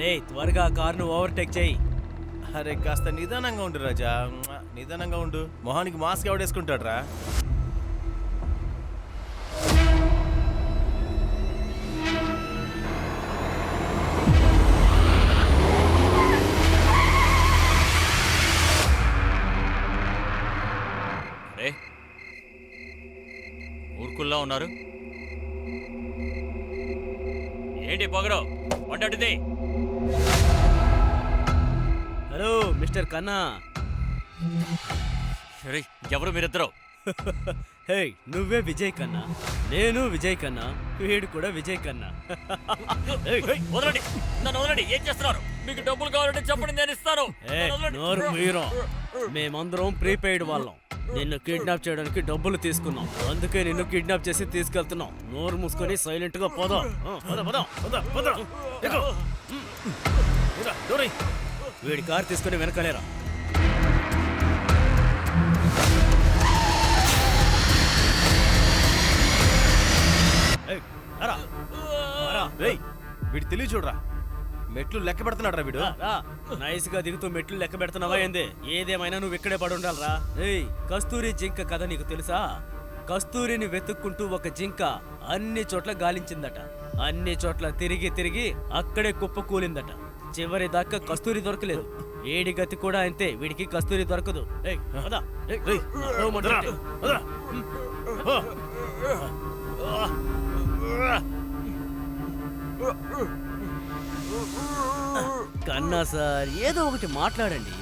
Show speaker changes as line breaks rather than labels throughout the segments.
రే త్వరగా కార్ను ఓవర్టేక్ చేయి.
అరే కాస్త నిదానంగా ఉండు రాజా, నిదానంగా ఉండు. మొహానికి మాస్క్ ఎవడేసుకుంటాడు రా?
ఊరుకుల్లా ఉన్నారు ఏంటి పొగరు వంటది?
హలో మిస్టర్ కన్నా.
ఎవరు మీరిద్దరు?
హే నువ్వే విజయ్ కన్నా, నేను విజయ్ కన్నా, వీడు కూడా విజయ్ కన్నా.
వదలండి, నన్ను వదలండి. ఏం చేస్తున్నారు? మీకు డబ్బులు కావాలంటే చెప్పండి, నేను ఇస్తాను.
నోరు మీరా, మేమందరం ప్రీపెయిడ్ వాళ్ళం. నిన్ను కిడ్నాప్ చేయడానికి డబ్బులు తీసుకున్నాం, అందుకే నిన్ను కిడ్నాప్ చేసి తీసుకెళ్తున్నాం. నోరు మూసుకొని సైలెంట్ గా పోదా. వీడి కార్ తీసుకుని వెనకలేరా.
వీడు తెలియ చూడరా, మెట్లు లెక్క పెడుతున్నాడు రా వీడు.
నైస్ గా దిగుతూ మెట్లు లెక్క పెడుతున్నావా ఏంది? ఏదేమైనా నువ్వు ఇక్కడే పడి ఉండాలరా. ఏయ్ కస్తూరి జింక కథ నీకు తెలుసా? కస్తూరిని వెతుక్కుంటూ ఒక జింక అన్ని చోట్ల గాలించిందట. అన్ని చోట్ల తిరిగి తిరిగి అక్కడే కుప్ప కూలిందట. చివరి దాకా కస్తూరి దొరకలేదు. ఏడి గతి కూడా అంతే, వీడికి కస్తూరి దొరకదు. కన్నా సార్ ఏదో ఒకటి మాట్లాడండి.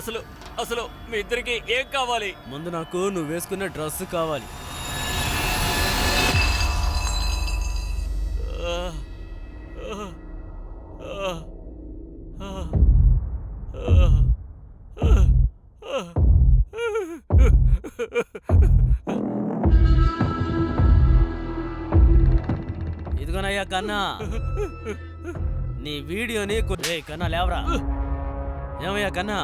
అసలు అసలు మీ ఇద్దరికి ఏం కావాలి?
ముందు నాకు నువ్వు వేసుకున్న డ్రెస్ కావాలి. ఇదిగోనయ్యా కన్నా, నీ వీడియోని కన్నా లేవరా. ఏమయ్యా కన్నా,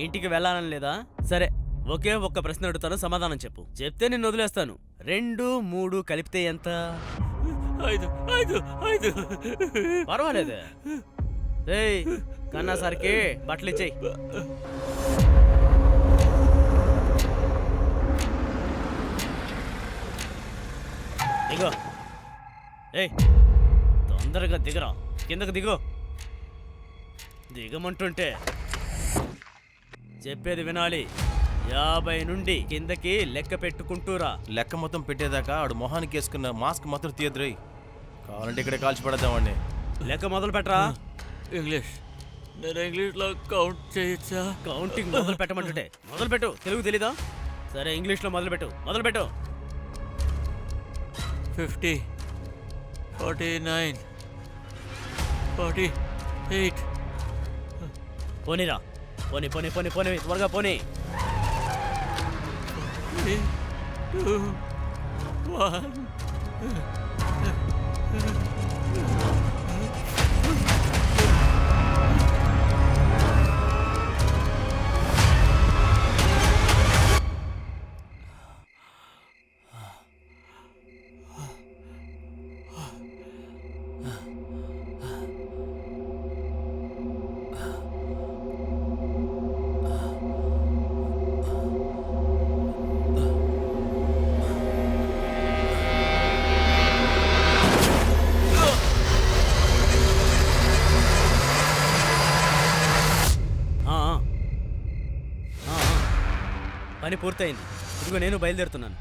ఇంటికి వెళ్ళాలని లేదా? సరే ఒకే ఒక్క ప్రశ్న అడుగుతాను, సమాధానం చెప్పు. చెప్తే నిన్ను వదిలేస్తాను. 2, 3 కలిపితే ఎంత?
5.
పర్వాలేదే. రేయ్ కన్నా సార్కి బట్టలు ఇచ్చేయి. దిగో. ఏయ్ తొందరగా దిగరా, కిందకు దిగో. దిగమంటుంటే చెప్పేది వినాలి. 50 నుండి కిందకి లెక్క పెట్టుకుంటూరా.
లెక్క మొత్తం పెట్టేదాకా ఆడు మొహానికి వేసుకున్న మాస్క్ మాత్రం తీయద్దురై. కావాలంటే ఇక్కడే కాల్చి పడదామండి.
లెక్క మొదలు పెట్టరా.
ఇంగ్లీష్, నేను ఇంగ్లీష్లో కౌంట్ చేయొచ్చా?
కౌంటింగ్ మొదలు పెట్టమంటుంటే మొదలు పెట్టు. తెలుగు తెలీదా? సరే ఇంగ్లీష్లో మొదలుపెట్టు.
50, 49, 48.
పోనీరా, పోనీ పోనీ పోనీ పోనీ త్వరగా పోనీ.
3, 2, 1.
పని పూర్తయింది. ఇదిగో నేను బయలుదేరుతున్నాను.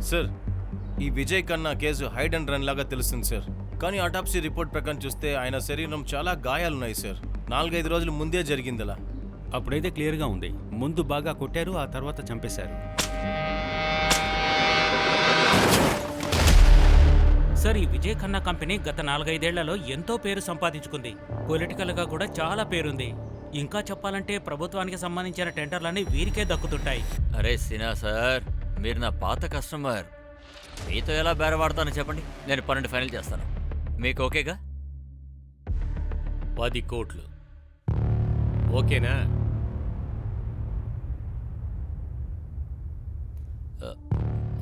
సార్, ఈ విజయ్ కన్నా కేసు హైడ్ అండ్ రన్ లాగా తెలుస్తుంది సార్. కానీ ఆటాప్సీ రిపోర్ట్ ప్రకారం చూస్తే ఆయన శరీరం చాలా గాయాలున్నాయి సార్. 4-5 రోజుల ముందే జరిగింది అలా.
అప్పుడైతే క్లియర్గా ఉంది. ముందు బాగా కొట్టారు, ఆ తర్వాత చంపేశారు.
సార్, ఈ విజయ్ ఖన్నా కంపెనీ గత 4-5 ఏళ్లలో ఎంతో పేరు సంపాదించుకుంది. పొలిటికల్గా కూడా చాలా పేరుంది. ఇంకా చెప్పాలంటే ప్రభుత్వానికి సంబంధించిన టెండర్లన్నీ వీరికే దక్కుతుంటాయి.
అరే సినా సార్, మీరు నా పాత కస్టమర్. మీతో ఎలా బేరవాడతానో చెప్పండి, నేను 12 ఫైనల్ చేస్తాను. మీకు ఓకేగా?
10 కోట్లు.
ఓకేనా?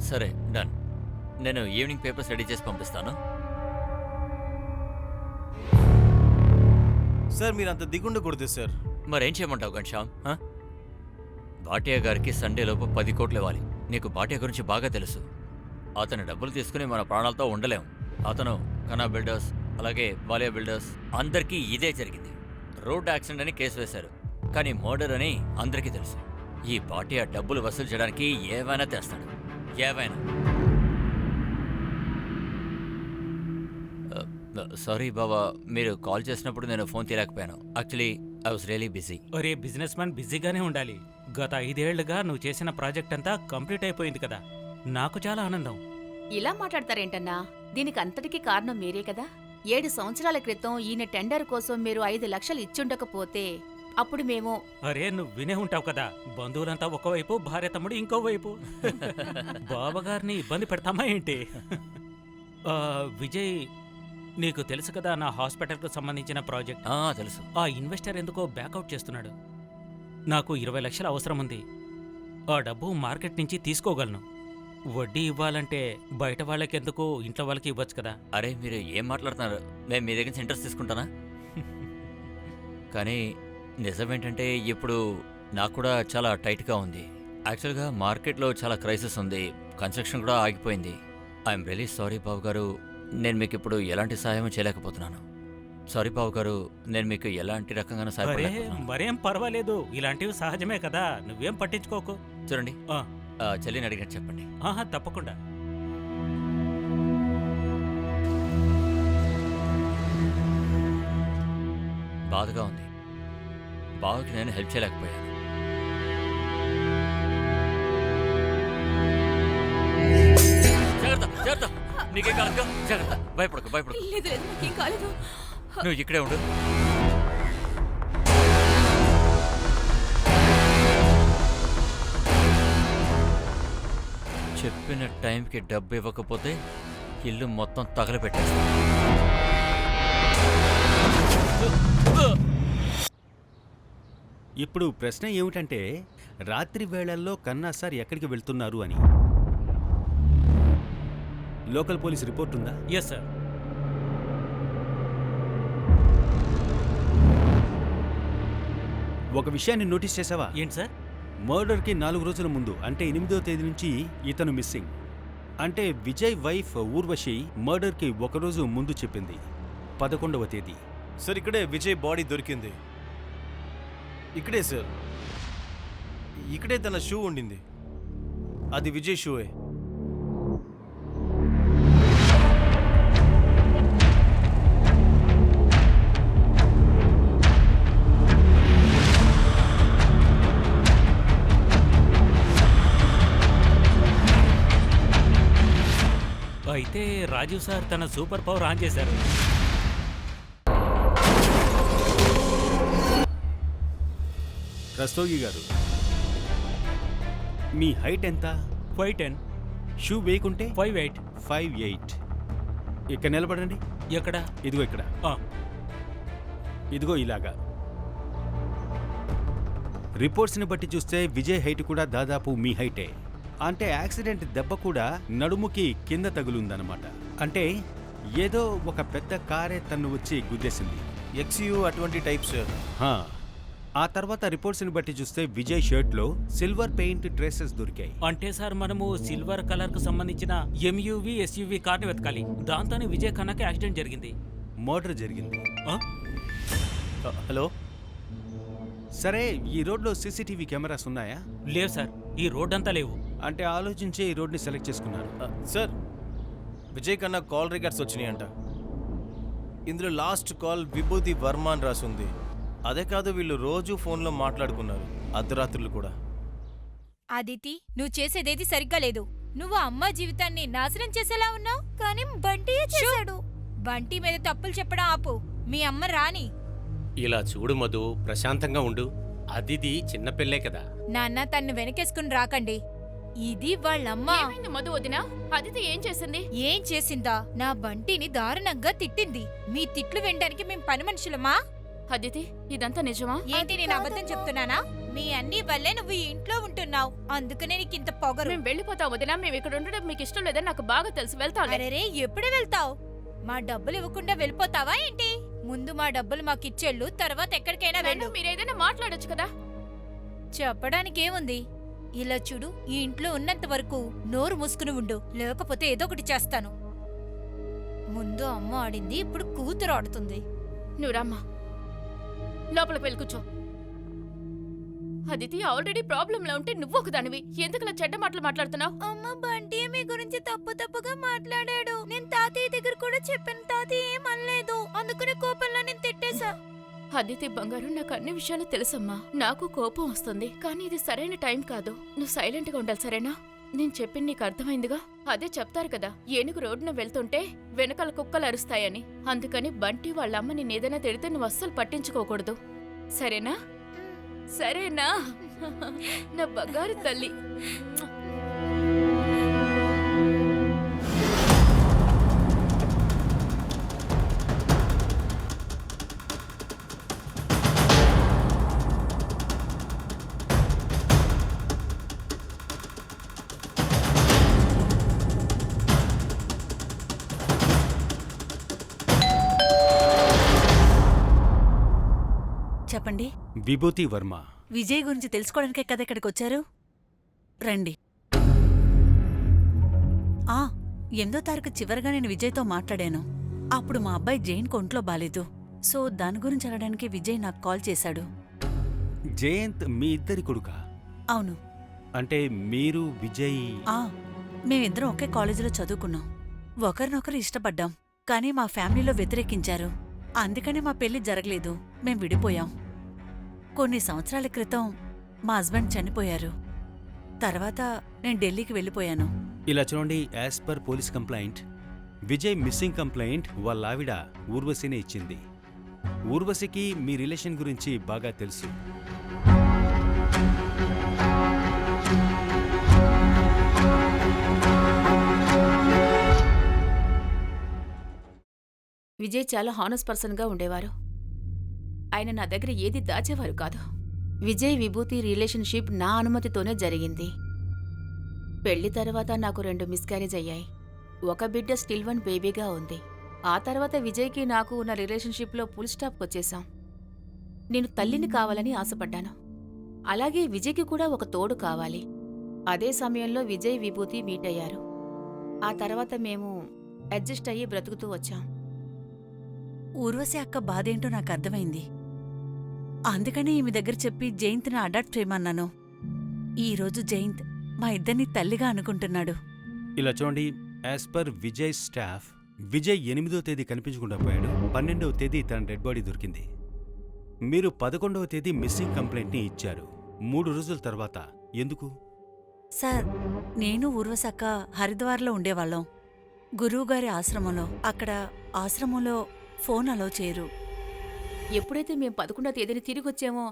సరే డన్. నేను ఈవినింగ్ పేపర్స్ రెడీ చేసి పంపిస్తాను.
సార్ మీరు అంత దిగుండకూడదు సార్.
మరేం చేయమంటావు ఘన్శ్యామ్? భాటియా గారికి సండేలోపు 10 కోట్లు ఇవ్వాలి. నీకు భాటియా గురించి బాగా తెలుసు. అతని డబ్బులు తీసుకుని మన ప్రాణాలతో ఉండలేం. అతను కనా బిల్డర్స్ అలాగే వాలియా బిల్డర్స్ అందరికీ ఇదే జరిగింది. రోడ్ యాక్సిడెంట్ అని కేసు వేశారు, కానీ మర్డర్ అని అందరికీ తెలుసు. ఈ భాటియా డబ్బులు వసూలు చేయడానికి ఏమైనా తెస్తాడు, ఏమైనా. సారీ బాబా, మీరు కాల్ చేసినప్పుడు నేను ఫోన్ తీయలేకపోయాను. Actually I was really busy.
ఒరే బిజినెస్ మ్యాన్, బిజీగానే ఉండాలి. గత 5 ఏళ్లుగా నువ్వు చేసిన ప్రాజెక్ట్ అంతా కంప్లీట్ అయిపోయింది కదా, నాకు చాలా ఆనందం.
ఇలా మాట్లాడతారేంటన్నా? దీనికి అంతటికీ కారణం మీరే కదా. 7 సంవత్సరాల క్రితం ఈయన టెండర్ కోసం మీరు 5 లక్షలు ఇచ్చుండకపోతే అప్పుడు మేము...
అరే నువ్వు వినే ఉంటావు కదా, బంధువులంతా ఒకవైపు, భార్య తమ్ముడు ఇంకోవైపు. బావగారిని ఇబ్బంది పెడతామా ఏంటి? విజయ్, నీకు తెలుసు కదా నా హాస్పిటల్కు సంబంధించిన ప్రాజెక్ట్.
తెలుసు.
ఆ ఇన్వెస్టర్ ఎందుకో బ్యాకౌట్ చేస్తున్నాడు. నాకు 20 లక్షలు అవసరం ఉంది. ఆ డబ్బు మార్కెట్ నుంచి తీసుకోగలను. వడ్డీ ఇవ్వాలంటే బయట వాళ్ళకెందుకు, ఇంట్లో వాళ్ళకి ఇవ్వచ్చు కదా.
అరే మీరు ఏం మాట్లాడుతున్నారు? నేను మీ దగ్గర నుంచి ఇంట్రెస్ట్ తీసుకుంటానా? కానీ నిజమేంటంటే ఇప్పుడు నాకు కూడా చాలా టైట్గా ఉంది. యాక్చువల్గా మార్కెట్లో చాలా క్రైసిస్ ఉంది, కన్స్ట్రక్షన్ కూడా ఆగిపోయింది. ఐఎమ్ రియలీ సారీ బాబు గారు, నేను మీకు ఇప్పుడు ఎలాంటి సహాయం చేయలేకపోతున్నాను. సారీ బాబు గారు, నేను మీకు ఎలాంటి రకంగా సహాయం...
మరేం పర్వాలేదు, ఇలాంటివి సహజమే కదా, నువ్వేం పట్టించుకోకు.
చూడండి, చెల్లిని అడిగినట్టు చెప్పండి.
తప్పకుండా.
బాధగా ఉంది, బావకి నేను హెల్ప్ చేయలేకపోయాను. జాగ్రత్త జాగ్రత్త, నీకే కాదు, జాగ్రత్త, భయపడకు భయపడకు.
లేదు లేదు, నాకేం కాలేదు.
నువ్వు ఇక్కడే ఉండు. చెప్పిన టైంకి డబ్బు ఇవ్వకపోతే ఇల్లు మొత్తం తగలబెట్టేస్తా.
ఇప్పుడు ప్రశ్న ఏమిటంటే, రాత్రి వేళల్లో కన్నా సార్ ఎక్కడికి వెళ్తున్నారు అని లోకల్ పోలీస్ రిపోర్ట్ ఉందా?
Yes sir.
ఒక విషయాన్ని నోటీస్ చేసావా?
ఏంటి సార్?
మర్డర్కి 4 రోజుల ముందు, అంటే 8వ తేదీ నుంచి ఇతను మిస్సింగ్. అంటే విజయ్ వైఫ్ ఊర్వశి మర్డర్కి 1 రోజు ముందు చెప్పింది, 11వ తేదీ.
సార్ ఇక్కడే విజయ్ బాడీ దొరికింది. ఇక్కడే సార్, ఇక్కడే తన షూ ఉండింది. అది విజయ్ షూయే.
అయితే రాజీవ్ సార్ తన సూపర్ పవర్ ఆన్ చేశారు.
రస్తోగి గారు, మీ హైట్ ఎంత?
5'10".
షూ వేయకుంటే
5'8".
5'8". ఇక్కడ నిలబడండి.
ఎక్కడ?
ఇదిగో ఇక్కడ. ఇదిగో ఇలాగా. రిపోర్ట్స్ని బట్టి చూస్తే విజయ్ హైట్ కూడా దాదాపు మీ హైటే. అంటే యాక్సిడెంట్ దెబ్బ కూడా నడుముకి కింద తగులుందన్నమాట. అంటే ఏదో ఒక పెద్ద కారే తన్ను వచ్చి గుద్దేసింది.
XU అటువంటి టైప్ సార్.
ఆ తర్వాత రిపోర్ట్స్ని బట్టి చూస్తే విజయ్ షర్ట్లో సిల్వర్ పెయింట్ ట్రేసెస్ దొరికాయి.
అంటే సార్ మనము సిల్వర్ కలర్ కు సంబంధించిన MUV SUV కార్ని వెతకాలి. దాంతోనే విజయ్ ఖన్నాకి యాక్సిడెంట్ జరిగింది,
మర్డర్ జరిగింది.
హలో,
సరే ఈ రోడ్లో CCTV కెమెరాస్ ఉన్నాయా?
లేవు సార్, ఈ రోడ్ అంతా లేవు.
అంటే ఆలోచించే ఈ రోడ్ని సెలెక్ట్ చేసుకున్నారు.
సార్ విజయ్ కన్నా కాల్ రికార్డ్స్ వచ్చినాయంట. ఇందులో లాస్ట్ కాల్ విభూతి వర్మ అని రాసుంది. అదే కాదు, వీళ్ళు రోజు ఫోన్లో మాట్లాడుకున్నారు, అర్ధరాత్రులు కూడా.
అదితి, నువ్వు చేసేదేది సరిగ్గా లేదు. నువ్వు అమ్మ జీవితాన్ని నాశనం చేసేలా ఉన్నావు, కానీ బంటియే చేశాడు. బంటి మీద తప్పులు చెప్పడం ఆపు. మీ అమ్మ రాని.
ఇలా చూడు మధు, ప్రశాంతంగా ఉండు. అదిది చిన్నపిల్లే కదా.
నాన్న తన్ను వెనకేసుకుని రాకండి. ఇది వాళ్ళమ్మ.
ఏమైంది మధు వదినా? అదితి ఏం చేసింది?
ఏం చేసిందా? నా బంటిని దారుణంగా తిట్టింది. మీ తిట్లు వినడానికి మేం పని మనుషులమా?
అదితి ఇదంతా నిజమా?
ఏంటి నేను అబద్ధం చెప్తున్నానా? మీ అన్ని వల్లే నువ్వు ఈ ఇంట్లో ఉంటున్నావు, అందుకనే నీకు ఇంత పొగరు.
మేము వెళ్ళిపోతాం వదినా. మేము ఇక్కడ ఉండడం మీకు ఇష్టం లేదని నాకు బాగా తెలుసు. వెళ్తాం.
అరే ఎప్పుడు వెళ్తావు? మా డబ్బులు ఇవ్వకుండా వెళ్ళిపోతావా ఏంటి? ముందు మా డబ్బులు మాకు ఇచ్చేళ్ళు, తర్వాత ఎక్కడికైనా వెళ్ళు.
మీరు ఏదైనా మాట్లాడొచ్చు కదా.
చెప్పడానికి ఏముంది? ఇలా చూడు, ఈ ఇంట్లో ఉన్నంత వరకు నోరు మూసుకుని ఉండు, లేకపోతే ఏదో ఒకటి చేస్తాను. ముందు అమ్మ ఆడింది, ఇప్పుడు కూతురు ఆడుతుంది.
నువ్వు రామ్మా, లోపలికి వెళ్ళి కూర్చో. అదితి ఆల్రెడీ ప్రాబ్లంలో ఉంటే నువ్వు ఒకదానివి ఎందుకలా చెడ్డ మాటలు మాట్లాడుతున్నావు?
అమ్మ బంటి మీ గురించి తప్పుగా మాట్లాడాడు. నేను తాతయ్య దగ్గర కూడా చెప్పాను, తాతయ్య ఏమనలేదు, అందుకనే కోపంలో నేను తిట్టేశా.
అదితి బంగారు, నాకు అన్ని విషయాలు తెలుసమ్మా. నాకు కోపం వస్తుంది, కానీ ఇది సరైన టైం కాదు. నువ్వు సైలెంట్ గా ఉండాలి, సరేనా? నేను చెప్పింది నీకు అర్థమైందిగా. అదే చెప్తారు కదా, ఏనుగు రోడ్డున వెళ్తుంటే వెనకాల కుక్కలు అరుస్తాయని. అందుకని బంటి వాళ్ళ అమ్మ నేనేదైనా తిడితే నువ్వు అస్సలు పట్టించుకోకూడదు, సరేనా? సరేనా నా బంగారు తల్లి?
చెప్పండి.
విభూతి వర్మ.
విజయ్ గురించి తెలుసుకోవడానికే కదా ఇక్కడికి వచ్చారు. రండి. 8వ తారీఖు చివరిగా నేను విజయ్తో మాట్లాడాను. అప్పుడు మా అబ్బాయి జైన్ ఒంట్లో బాలేదు. సో దాని గురించి అడగడానికి విజయ్ నాకు కాల్ చేశాడు.
జయంత్ మీ ఇద్దరి కొడుకా?
అవును.
అంటే మీరు విజయ్?
మేమిద్దరం ఒకే కాలేజీలో చదువుకున్నాం. ఒకరినొకరు ఇష్టపడ్డాం, కానీ మా ఫ్యామిలీలో వ్యతిరేకించారు. అందుకనే మా పెళ్లి జరగలేదు, మేం విడిపోయాం. కొన్ని సంవత్సరాల క్రితం మా హస్బెండ్ చనిపోయారు. తర్వాత నేను ఢిల్లీకి వెళ్ళిపోయాను.
ఇలా చూడండి, as per police complaint Vijay missing complaint వాళ్ళ ఆవిడ ఊర్వశినే ఇచ్చింది. ఊర్వశికి మీ రిలేషన్ గురించి బాగా తెలుసు.
విజయ్ చాలా హానెస్ట్ పర్సన్గా ఉండేవారు. ఆయన నా దగ్గర ఏది దాచేవారు కాదు. విజయ్ విభూతి రిలేషన్షిప్ నా అనుమతితోనే జరిగింది. పెళ్లి తర్వాత నాకు 2 మిస్క్యారేజ్ అయ్యాయి. ఒక బిడ్డ స్టిల్ 1 బేబీగా ఉంది. ఆ తర్వాత విజయ్కి నాకు ఉన్న రిలేషన్షిప్లో ఫుల్ స్టాప్ వచ్చేశాం. నేను తల్లిని కావాలని ఆశపడ్డాను. అలాగే విజయ్కి కూడా ఒక తోడు కావాలి. అదే సమయంలో విజయ్ విభూతి మీట్ అయ్యారు. ఆ తర్వాత మేము అడ్జస్ట్ అయ్యి బ్రతుకుతూ వచ్చాం.
ఊర్వశి అక్క బాధేంటో నాకు అర్థమైంది. అందుకని ఈమె దగ్గర చెప్పి జయంత్ని అడాప్ట్ చేయమన్నాను. ఈరోజు జయంత్ మా ఇద్దరిని తల్లిగా అనుకుంటున్నాడు.
ఇలా చూడండి, as per Vijay staff Vijay 8వ తేదీ కనిపించకుండా పోయాడు. 12వ తేదీ తన డెడ్ బాడీ దొరికింది. మీరు 11వ తేదీ మిస్సింగ్ కంప్లైంట్ని ఇచ్చారు. 3 రోజుల తర్వాత ఎందుకు?
సార్, నేను ఊర్వశి అక్క హరిద్వార్లో ఉండేవాళ్ళం, గురువుగారి ఆశ్రమంలో. అక్కడ ఆశ్రమంలో ఫోన్ అలో చేయరు.
ఎప్పుడైతే మేము 11వ తేదీని తిరిగి వచ్చామో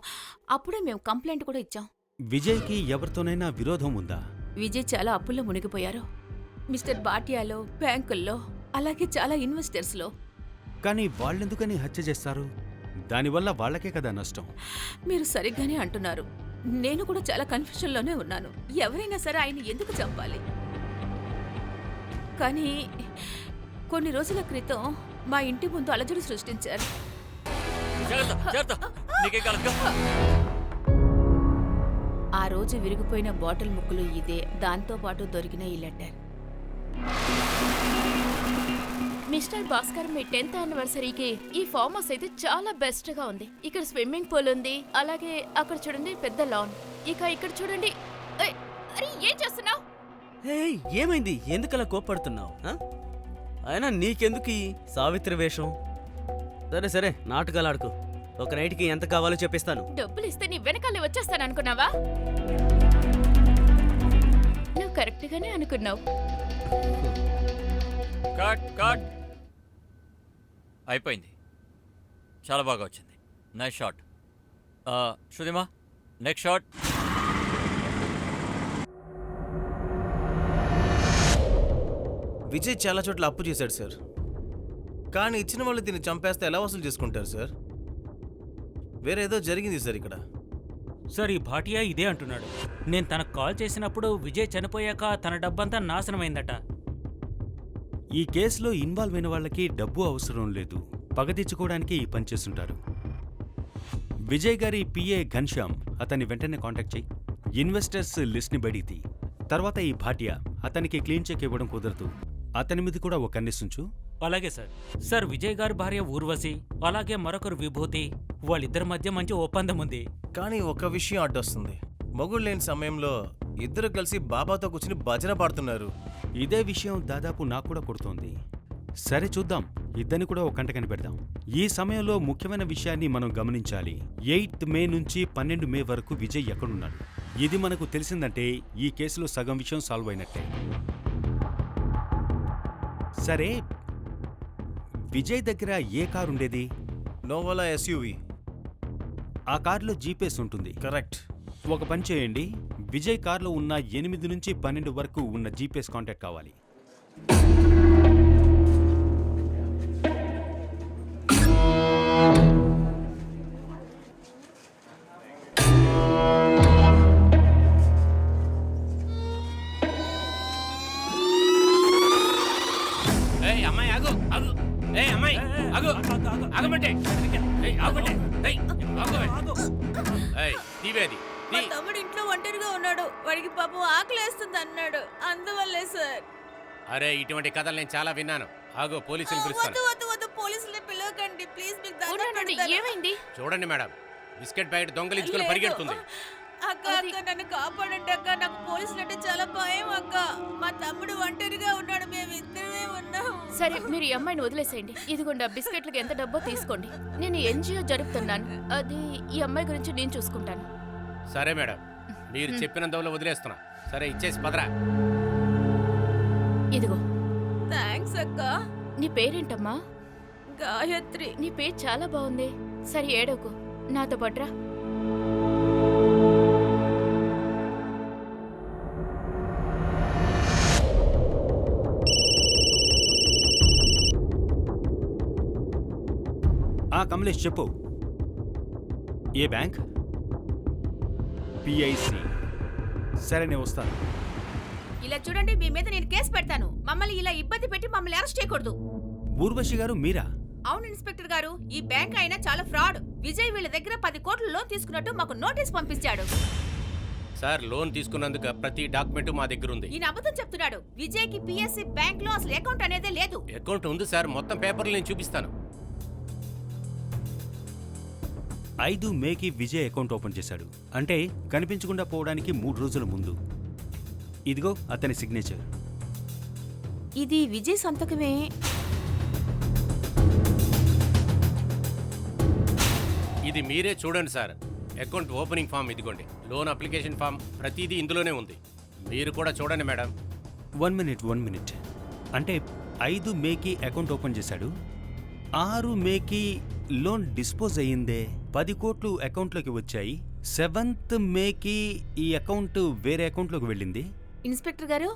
అప్పుడే మేము కంప్లైంట్ కూడా ఇచ్చాం.
విజయ్కి ఎవరితోనైనా విరోధం ఉందా?
విజయ్ చాలా అప్పుల్లో మునిగిపోయారు. మిస్టర్ బాటియాలో, బ్యాంకుల్లో, అలాగే చాలా ఇన్వెస్టర్స్లో.
కానీ వాళ్ళెందుకని హత్య చేస్తారు? దానివల్ల వాళ్ళకే కదా నష్టం.
మీరు సరిగ్గానే అంటున్నారు. నేను కూడా చాలా కన్ఫ్యూషన్లోనే ఉన్నాను. ఎవరైనా సరే ఆయన ఎందుకు చంపాలి? కానీ కొన్ని రోజుల క్రితం మా ఇంటి ముందు అలజడి సృష్టించారు. ఆ రోజు విరిగిపోయిన బాటిల్ ముక్కలు ఇదే, దాంతో పాటు దొరికిన ఈ లెటర్. మిస్టర్ భాస్కర్, మీ 10th యానివర్సరీకి ఈ ఫామ్ హౌస్ అయితే చాలా బెస్ట్ గా ఉంది. ఇక్కడ స్విమ్మింగ్ పూల్ ఉంది, అలాగే అక్కడ చూడండి పెద్ద లాన్. ఇక ఇక్కడ చూడండి. అరే ఏం చేస్తున్నావు?
ఏమైంది? ఎందుకలా కోప్పడుతున్నావు? అయినా నీకెందుకు ఈ సావిత్రి వేషం? సరే సరే, నాటకాలు ఆడుకో. ఒక నైట్కి ఎంత కావాలో చెప్పిస్తాను.
డబ్బులు ఇస్తే నీ వెనకాలే వచ్చేస్తాను అనుకున్నావా? నువ్వు కరెక్ట్ గానే అనుకున్నావు.
అయిపోయింది. చాలా బాగా వచ్చింది. Nice shot. శృతిమా, నెక్స్ట్ షాట్.
విజయ్ చాలా చోట్ల అప్పు చేశాడు సార్. కానీ ఇచ్చిన వాళ్ళు దీన్ని చంపేస్తే ఎలా వసూలు చేసుకుంటారు సార్? వేరేదో జరిగింది సార్ ఇక్కడ.
సార్ ఈ భాటియా ఇదే అంటున్నాడు. నేను తనకు కాల్ చేసినప్పుడు విజయ్ చనిపోయాక తన డబ్బంతా నాశనమైందట.
ఈ కేసులో ఇన్వాల్వ్ అయిన వాళ్ళకి డబ్బు అవసరం లేదు, పగ తెచ్చుకోవడానికి ఈ పని చేస్తుంటారు. విజయ్ గారి పిఏ ఘన్శ్యామ్ అతన్ని వెంటనే కాంటాక్ట్ చేయి. ఇన్వెస్టర్స్ లిస్ట్ని బయటికి. తర్వాత ఈ భాటియా అతనికి క్లీన్ చెక్ ఇవ్వడం కుదరదు, అతని మీద కూడా ఒక కన్నేసుంచు.
అలాగే సార్. సార్ విజయ్ గారి భార్య ఊర్వశి, అలాగే మరొకరు విభూతి, వాళ్ళిద్దరి మధ్య మంచి ఒప్పందం ఉంది.
కానీ ఒక విషయం అడ్డొస్తుంది. మొగుడు లేని సమయంలో ఇద్దరు కలిసి బాబాతో కూర్చుని భజన పాడుతున్నారు.
ఇదే విషయం దాదాపు నాకు కూడా కొడుతోంది. సరే చూద్దాం, ఇద్దరిని కూడా ఒక కంట కనిపెడదాం. ఈ సమయంలో ముఖ్యమైన విషయాన్ని మనం గమనించాలి. 8 మే నుంచి 12 మే వరకు విజయ్ ఎక్కడున్నాడు? ఇది మనకు తెలిసిందంటే ఈ కేసులో సగం విషయం సాల్వ్ అయినట్టే. సరే, విజయ్ దగ్గర ఏ కారు ఉండేది?
నోవాలా ఎస్యూవి.
ఆ కారులో జీపీఎస్ ఉంటుంది.
కరెక్ట్.
ఒక పని చేయండి, విజయ్ కార్లో ఉన్న 8 నుంచి 12 వరకు ఉన్న జీపీఎస్ కాంటాక్ట్ కావాలి.
అమ్మాయి ఆగు ఆగు. అమ్మాయి ఆగు ఆగమంటే తీవేది.
మా తమ్ముడు ఇంట్లో ఒంటరిగా ఉన్నాడు, వాడికి పాపం ఆకలేస్తుంది అన్నాడు, అందువల్లే సార్.
అరే ఇటువంటి కథలు నేను చాలా విన్నాను. ఆగు, పోలీసులు పిలుస్తాను.
వద్దు వద్దు, పోలీసులు పిలవకండి ప్లీజ్, మీకు దండం
ఉండండి,
పెడతాను.
ఏమైంది?
చూడండి మేడం, బిస్కెట్ ప్యాకెట్ దొంగలించుకుని పరిగెడుతుంది.
అక్క అక్క నన్ను కాపాడండి అక్క, నాకు పోలీసులు అంటే చాలా భయం అక్క. మా తమ్ముడు ఒంటరిగా ఉన్నాడు, మేమిద్దరమే ఉన్నాం.
సరే, మీరు ఈ అమ్మాయిని వదిలేసేయండి. ఇదిగోండి, ఆ బిస్కెట్లకి ఎంత డబ్బో తీసుకోండి. నేను ఎన్జిఓ జరుపుతున్నాను, అది ఈ అమ్మాయి గురించి నేను చూసుకుంటాను.
సరే మేడం, మీరు చెప్పినందువల్ల వదిలేస్తున్నా. సరే ఇచ్చేసి పదరా.
ఇదిగో.
థ్యాంక్స్ అక్క.
నీ పేరేంటమ్మా?
గాయత్రి.
నీ పేరు చాలా బాగుంది. సరే ఏడోకు, నాతో పట్రా.
కమలేష్ చెప్పు. ఏ బ్యాంక్? పిఐసి. సరే నేను వస్తాను.
ఇలా చూడండి, మీ మీద నేను కేసు పెడతాను. మమ్మల్ని ఇలా ఇబ్బంది పెట్టి మమ్మల్ని అరెస్ట్ చేయకూడదు.
ఊర్వశి గారు మీరా?
అవును ఇన్స్పెక్టర్ గారు, ఈ బ్యాంక్ అయినా చాలా ఫ్రాడ్. విజయ్ వీళ్ళ దగ్గర 10 కోట్ల లోన్ తీసుకున్నట్టు మాకు నోటీస్ పంపించాడు.
సార్, లోన్ తీసుకున్నందుకు ప్రతి డాక్యుమెంట్ మా దగ్గర ఉంది.
ఈయన అబద్ధం చెప్తున్నాడు. విజయ్ కి పిఎస్సి బ్యాంక్ లో అసలు అకౌంట్ అనేదే లేదు.
అకౌంట్ ఉంది సార్, మొత్తం పేపర్లు నేను చూపిస్తాను.
5 మేకి విజయ్ అకౌంట్ ఓపెన్ చేశాడు. అంటే కనిపించకుండా పోవడానికి 3 రోజుల ముందు. ఇదిగో అతని సిగ్నేచర్.
ఇది విజయ్ సంతకమే.
ఇది మీరే చూడండి సార్. అకౌంట్ ఓపెనింగ్ ఫామ్ ఇదిగోండి. లోన్ అప్లికేషన్ ఫామ్ ప్రతిదీ ఇందులోనే ఉంది. మీరు కూడా చూడండి మేడం.
1 మినిట్. అంటే 5 మేకి అకౌంట్ ఓపెన్ చేశాడు, 6 మేకి లోన్ డిస్పోజ్ అయ్యిందే. 10 కోట్లు అకౌంట్లోకి వచ్చాయి. 7th మేకి ఈ అకౌంట్ వేరే అకౌంట్లోకి వెళ్ళింది.
ఇన్స్పెక్టర్ గారు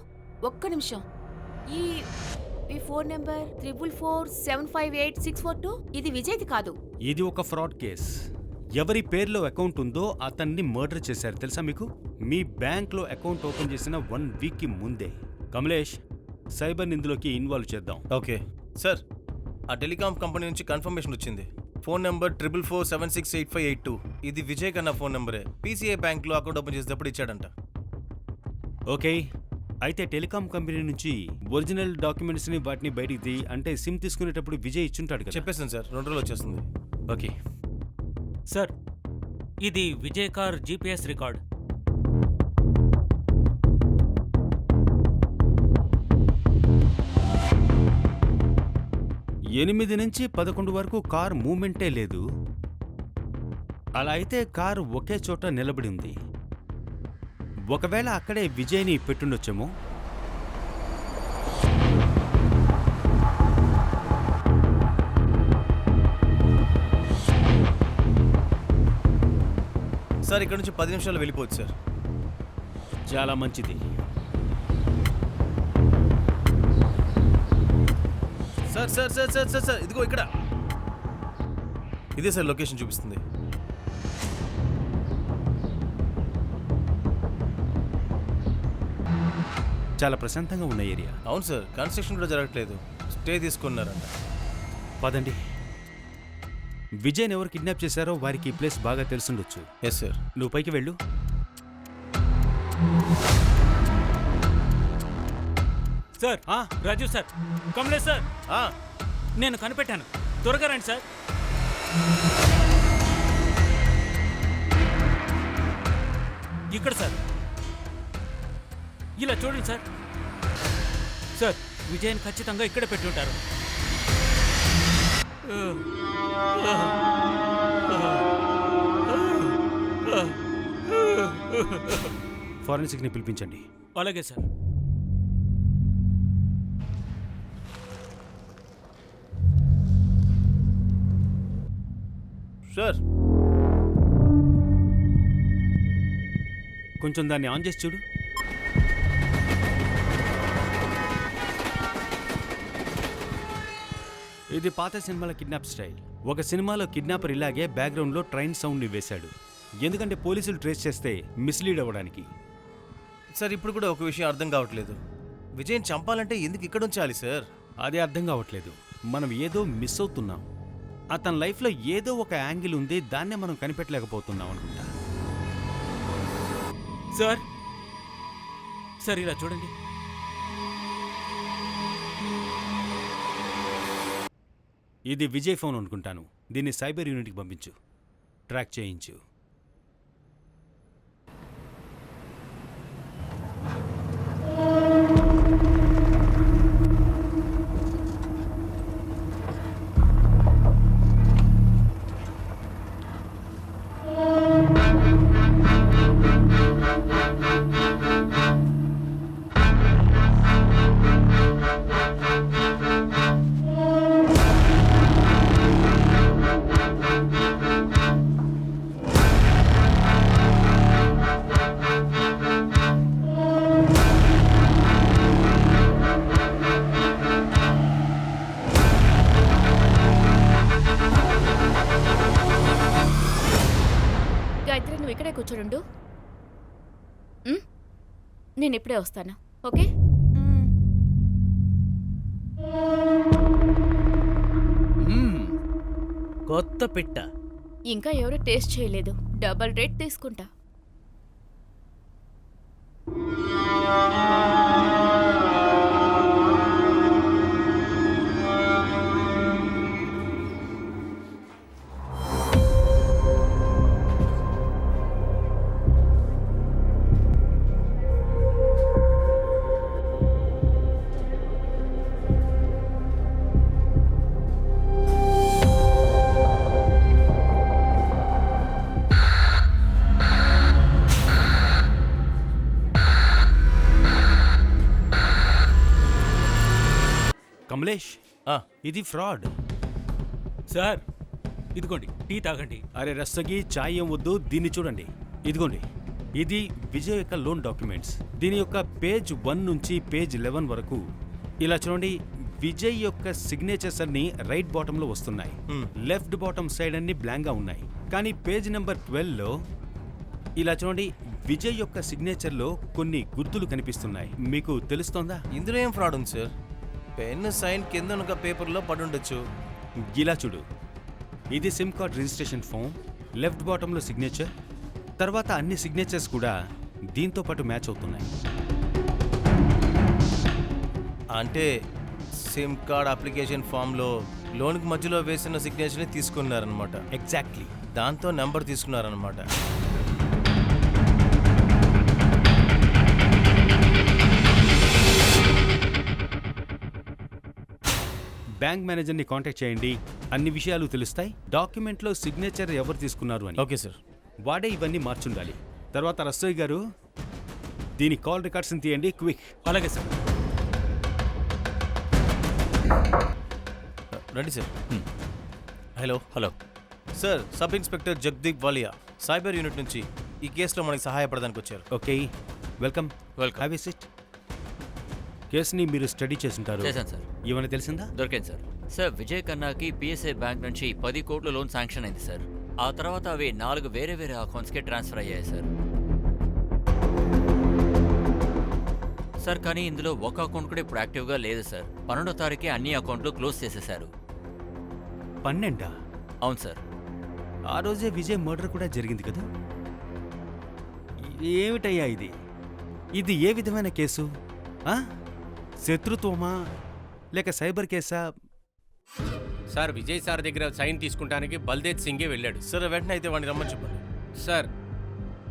ఒక్క నిమిషం. ఈ ఫోన్ నెంబర్ 444758642 ఇది విజయ్ది కాదు.
ఇది ఒక ఫ్రాడ్ కేస్. ఎవరి పేర్లో అకౌంట్ ఉందో అతన్ని మర్డర్ చేశారు తెలుసా మీకు? మీ బ్యాంక్లో అకౌంట్ ఓపెన్ చేసిన 1 వీక్కి ముందే. కమలేష్, సైబర్ ఇందులోకి ఇన్వాల్వ్ చేద్దాం.
Okay sir. ఆ టెలికాం కంపెనీ నుంచి కన్ఫర్మేషన్ వచ్చింది. Phone number 444768582. ఇది విజయ్ కన్నా ఫోన్ నెంబరే. పీసీఐ బ్యాంక్లో అకౌంట్ ఓపెన్ చేసేటప్పుడు ఇచ్చాడంట.
ఓకే, అయితే టెలికాం కంపెనీ నుంచి ఒరిజినల్ డాక్యుమెంట్స్ని వాటిని బయటికి తీ. అంటే సిమ్ తీసుకునేటప్పుడు విజయ్ ఇచ్చుంటాడు కదా.
చెప్పేసాను సార్, 2 రోజులు వచ్చేస్తుంది.
ఓకే
సార్, ఇది విజయ్ కార్ జీపీఎస్ రికార్డ్.
ఎనిమిది నుంచి 11 వరకు కార్ మూమెంటే లేదు. అలా అయితే కారు ఒకే చోట నిలబడి ఉంది. ఒకవేళ అక్కడే విజయ్ని పెట్టుండొచ్చేమో.
సార్, ఇక్కడ నుంచి 10 నిమిషాలు వెళ్ళిపోవచ్చు సార్.
చాలా మంచిది.
Sir sir sir sir sir sir ఇదిగో ఇక్కడ. ఇదే సార్ లొకేషన్ చూపిస్తుంది.
చాలా ప్రశాంతంగా ఉన్న ఏరియా.
అవును సార్, కన్స్ట్రక్షన్ కూడా జరగట్లేదు, స్టే తీసుకున్నారంట.
పదండి. విజయ్ని ఎవరు కిడ్నాప్ చేశారో వారికి ఈ ప్లేస్ బాగా తెలుసుండొచ్చు.
Yes sir.
నువ్వు పైకి వెళ్ళు.
సార్ రాజు సార్, కమలేష్ సార్,
ఆ,
నేను కనిపెట్టాను, త్వరగా రండి సార్. ఇక్కడ సార్, ఇలా చూడండి సార్. సార్, విజయన్ ఖచ్చితంగా ఇక్కడే పెట్టి ఉంటారు.
ఫారెన్సిక్ని పిలిపించండి.
అలాగే సార్.
సార్
కొంచెం దాన్ని ఆన్ చేసి చూడు. ఇది పాత సినిమాల కిడ్నాప్ స్టైల్. ఒక సినిమాలో కిడ్నాపర్ ఇలాగే బ్యాక్గ్రౌండ్లో ట్రైన్ సౌండ్ని వేశాడు, ఎందుకంటే పోలీసులు ట్రేస్ చేస్తే మిస్లీడ్ అవ్వడానికి.
సార్, ఇప్పుడు కూడా ఒక విషయం అర్థం కావట్లేదు. విజయ్ చంపాలంటే ఎందుకు ఇక్కడ ఉంచాలి సార్?
అదే అర్థం కావట్లేదు. మనం ఏదో మిస్ అవుతున్నాం. అతని లైఫ్లో ఏదో ఒక యాంగిల్ ఉంది, దాన్నే మనం కనిపెట్టలేకపోతున్నాం అనుకుంటా.
సార్, సార్ ఇలా చూడండి.
ఇది విజయ్ ఫోన్ అనుకుంటాను. దీన్ని సైబర్ యూనిట్కి పంపించు, ట్రాక్ చేయించు.
గాయత్రి, నువ్వు ఇక్కడే కూర్చోడుండు. నేను ఇప్పుడే వస్తాను, ఓకే?
కొత్త పిట్ట.
ఇంకా ఎవరు టేస్ట్ చేయలేదు. డబల్ రేట్ తీసుకుంటా.
కమలేష్, ఇది ఫ్రాడ్.
సార్, ఇదిగోండి, టీ తాగండి.
అరే రస్తగి, చాయ్ ఏం వద్దు, దీన్ని చూడండి. ఇదిగోండి, ఇది విజయ్ యొక్క లోన్ డాక్యుమెంట్స్. దీని యొక్క పేజ్ 1 నుంచి పేజ్ 11 వరకు. ఇలా చూడండి, విజయ్ యొక్క సిగ్నేచర్స్ అన్ని రైట్ బాటంలో వస్తున్నాయి. లెఫ్ట్ బాటం సైడ్ అన్ని బ్లాంక్గా ఉన్నాయి. కానీ పేజ్ నెంబర్ 12లో ఇలా చూడండి, విజయ్ యొక్క సిగ్నేచర్లో కొన్ని గుర్తులు కనిపిస్తున్నాయి. మీకు తెలుస్తోందా?
ఇందులో ఏం ఫ్రాడ్ ఉంది సార్? పెన్ సైన్ కింద ఒక పేపర్లో పడుండొచ్చు.
ఇలా చూడు, ఇది SIM card registration form, left బాటంలో సిగ్నేచర్, తర్వాత అన్ని సిగ్నేచర్స్ కూడా దీంతో పాటు మ్యాచ్ అవుతున్నాయి.
అంటే సిమ్ కార్డ్ అప్లికేషన్ ఫామ్లో లోన్కి మధ్యలో వేసిన సిగ్నేచర్ని తీసుకున్నారనమాట.
ఎగ్జాక్ట్లీ,
దాంతో నెంబర్ తీసుకున్నారనమాట.
బ్యాంక్ మేనేజర్ని కాంటాక్ట్ చేయండి, అన్ని విషయాలు తెలుస్తాయి. డాక్యుమెంట్లో సిగ్నేచర్ ఎవరు తీసుకున్నారు అని.
Okay sir.
వాడే ఇవన్నీ మార్చుండాలి. తర్వాత రస్తోయ్ గారు, దీని కాల్ రికార్డ్స్ని తీయండి, క్విక్.
అలాగే సార్.
రండి sir. Hello.
Hello
sir, sub inspector Jagdeep Walia cyber unit నుంచి ఈ కేసులో మనకి సహాయపడడానికి వచ్చారు.
Okay, welcome.
Welcome.
Have a seat. కేసుని మీరు స్టడీ చేస్తుంటారు.
చేశాను సార్.
ఏమైనా తెలిసిందా?
దొరికింది సార్. సార్, విజయ్ ఖన్నాకి పిఎస్ఐ బ్యాంక్ నుంచి 10 కోట్ల లోన్ శాంక్షన్ అయింది సార్. ఆ తర్వాత అవి 4 వేరే వేరే అకౌంట్స్కి ట్రాన్స్ఫర్ అయ్యాయి సార్. సార్ కానీ ఇందులో ఒక అకౌంట్ కూడా ఇప్పుడు యాక్టివ్గా లేదు సార్. 12వ తారీఖే అన్ని అకౌంట్లు క్లోజ్ చేసేశారు.
12?
అవును సార్.
ఆ రోజే విజయ్ మర్డర్ కూడా జరిగింది కదా? ఏమిటయ్యా ఇది? ఇది ఏ విధమైన కేసు? శత్రుత్వమా లేక సైబర్ కేసా?
సార్ విజయ్ సార్ దగ్గర సైన్ తీసుకుంటానికి బల్దేవ్ సింగే వెళ్ళాడు.
సరే వెంటనే అయితే వాడిని రమ్మని చెప్పండి.
సార్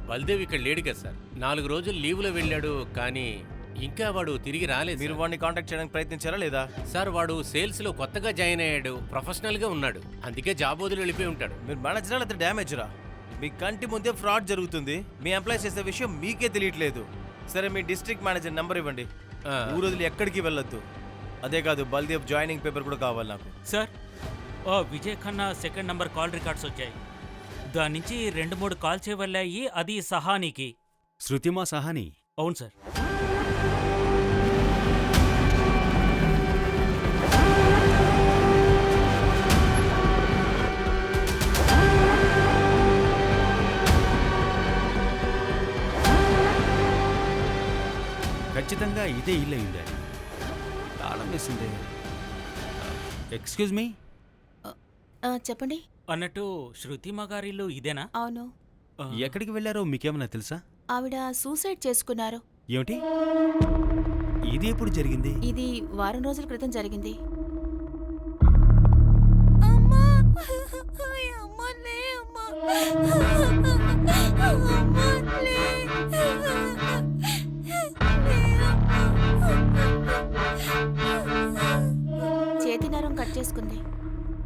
బల్దేవ్ ఇక్కడ లేడు కదా సార్. 4 రోజులు లీవ్లో వెళ్ళాడు, కానీ ఇంకా వాడు తిరిగి రాలేదు.
మీరు వాడిని కాంటాక్ట్ చేయడానికి ప్రయత్నించారా లేదా?
సార్ వాడు సేల్స్లో కొత్తగా జాయిన్ అయ్యాడు, ప్రొఫెషనల్గా ఉన్నాడు, అందుకే జాబ్ వదిలి వెళ్ళిపోయి ఉంటాడు.
మీరు మేనేజరా లేదా డ్యామేజరా? మీ కంటి ముందే ఫ్రాడ్ జరుగుతుంది, మీ ఎంప్లాయీస్ చేసే విషయం మీకే తెలియట్లేదు. సరే మీ డిస్ట్రిక్ట్ మేనేజర్ నెంబర్ ఇవ్వండి. ఊరొదిలి ఎక్కడికి వెళ్ళొద్దు. అదే కాదు బల్దేవ్ జాయినింగ్ పేపర్ కూడా కావాలి నాకు.
Sir Vijay Khanna second number call records వచ్చాయి. దాని నుంచి 2-3 కాల్ చేయవల్లాయి. అది సహానికి.
శృతిమా సహాని?
అవును సార్.
ఖచ్చితంగా ఇదే ఇల్లు అయింది. తాళం వేసిందే. Excuse me.
చెప్పండి.
అన్నట్టు శృతిమ గారిల్లు ఇదేనా?
అవును.
ఎక్కడికి వెళ్ళారో మీకేమన్నా తెలుసా?
ఆవిడ సూసైడ్ చేసుకున్నారు.
ఏమిటి? ఇది ఎప్పుడు జరిగింది?
ఇది వారం రోజుల క్రితం జరిగింది. చేతి నరం కట్ చేసుకుంది.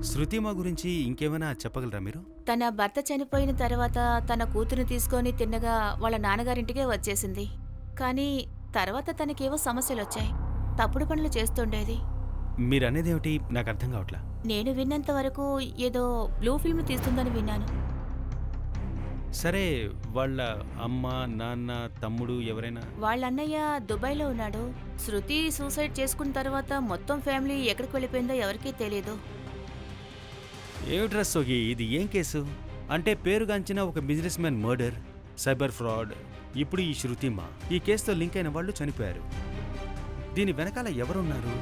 శృతిమ గురించి ఇంకేమైనా చెప్పగలరా మీరు?
తన భర్త చనిపోయిన తర్వాత తన కూతురు తీసుకొని తిన్నగా వాళ్ళ నాన్నగారింటికే వచ్చేసింది. కానీ తర్వాత తనకేవో సమస్యలు వచ్చాయి. తప్పుడు పనులు చేస్తుండేది.
మీరనేదేమిటి? నాకు అర్థం కావట్లా.
నేను విన్నంత వరకు ఏదో బ్లూ ఫిల్మ్ తీస్తుందని విన్నాను.
సరే వాళ్ళ అమ్మ నాన్న తమ్ముడు ఎవరైనా?
వాళ్ళ అన్నయ్య దుబాయ్లో ఉన్నాడు. శృతి సూసైడ్ చేసుకున్న తర్వాత మొత్తం ఫ్యామిలీ ఎక్కడికి వెళ్ళిపోయిందో ఎవరికీ తెలియదు.
ఏమిట్రా సోగి, ఇది ఏం కేసు? అంటే పేరుగాంచిన ఒక business man murder, cyber fraud, ఇప్పుడు ఈ శృతిమ. ఈ కేసుతో లింక్ అయిన వాళ్ళు చనిపోయారు. దీని వెనకాల ఎవరున్నారు?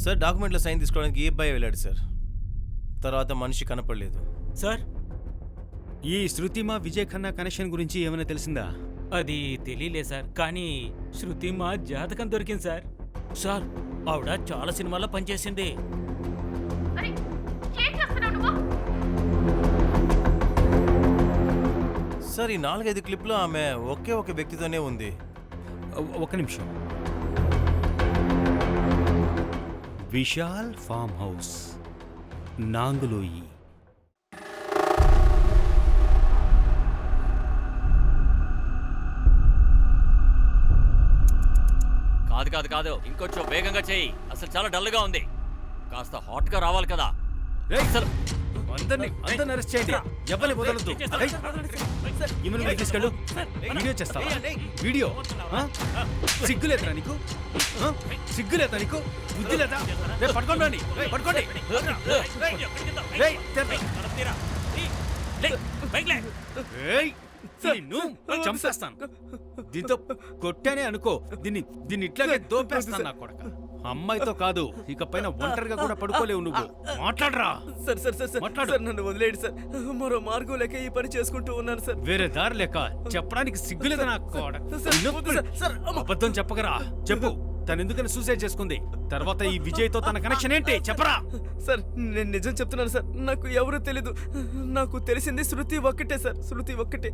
సార్ డాక్యుమెంట్లో సైన్ తీసుకోవడానికి ఈ అబ్బాయి వెళ్ళాడు సార్. తర్వాత మనిషి కనపడలేదు.
సార్
ఈ శృతిమ విజయ్ ఖన్నా కనెక్షన్ గురించి ఏమైనా తెలిసిందా?
అది తెలియలే సార్. కానీ శృతిమ జాతకం దొరికింది సార్. సార్ ఆవిడ చాలా సినిమాల్లో పనిచేసింది.
సార్ ఈ 4-5 క్లిప్లో ఆమె ఒకే ఒక వ్యక్తితోనే ఉంది.
ఒక నిమిషం. Vishal farm house, Nangloi.
కాదు కాదు కాదు, ఇంకొంచెం వేగంగా చేయి. అసలు చాలా డల్గా ఉంది. కాస్త హాట్గా రావాలి కదా.
అందరిని అరెస్ట్ చేయండి. ఎవరిని వదలొద్దు. ఇమ్మని తీసుకెళ్ళు. వీడియో చేస్తావా? వీడియో? సిగ్గులేదా నీకు? సిగ్గులేదా నీకు? బుద్ధి లేదా? పట్టుకోండి, పట్టుకోండి. చంపేస్తాను. దీంతో కొట్టానే అనుకో, దీన్ని ఇట్లాగే దోపేస్తాను నా కొడక. అమ్మాయితో కాదు, ఇక పైన ఒంటరిగా కూడా పడుకోలేవు నువ్వు. మాట్లాడరా.
సార్ సార్ సార్
మాట్లాడు.
సార్ నన్ను వదిలేడు సార్. మరో మార్గం లేక ఈ పని చేసుకుంటూ ఉన్నాను సార్.
వేరే దారి లేక చెప్పడానికి సిగ్గులేదు నా కొడక. అబద్ధం చెప్పగరా? చెప్పు, తను ఎందుకని సూసైడ్ చేసుకుంది? తర్వాత ఈ విజయ్ తో తన కనెక్షన్ ఏంటి చెప్పరా?
సార్ నేను నిజం చెప్తున్నాను సార్. నాకు ఎవరు తెలీదు. నాకు తెలిసింది శృతి ఒక్కటే సార్. శృతి ఒక్కటే.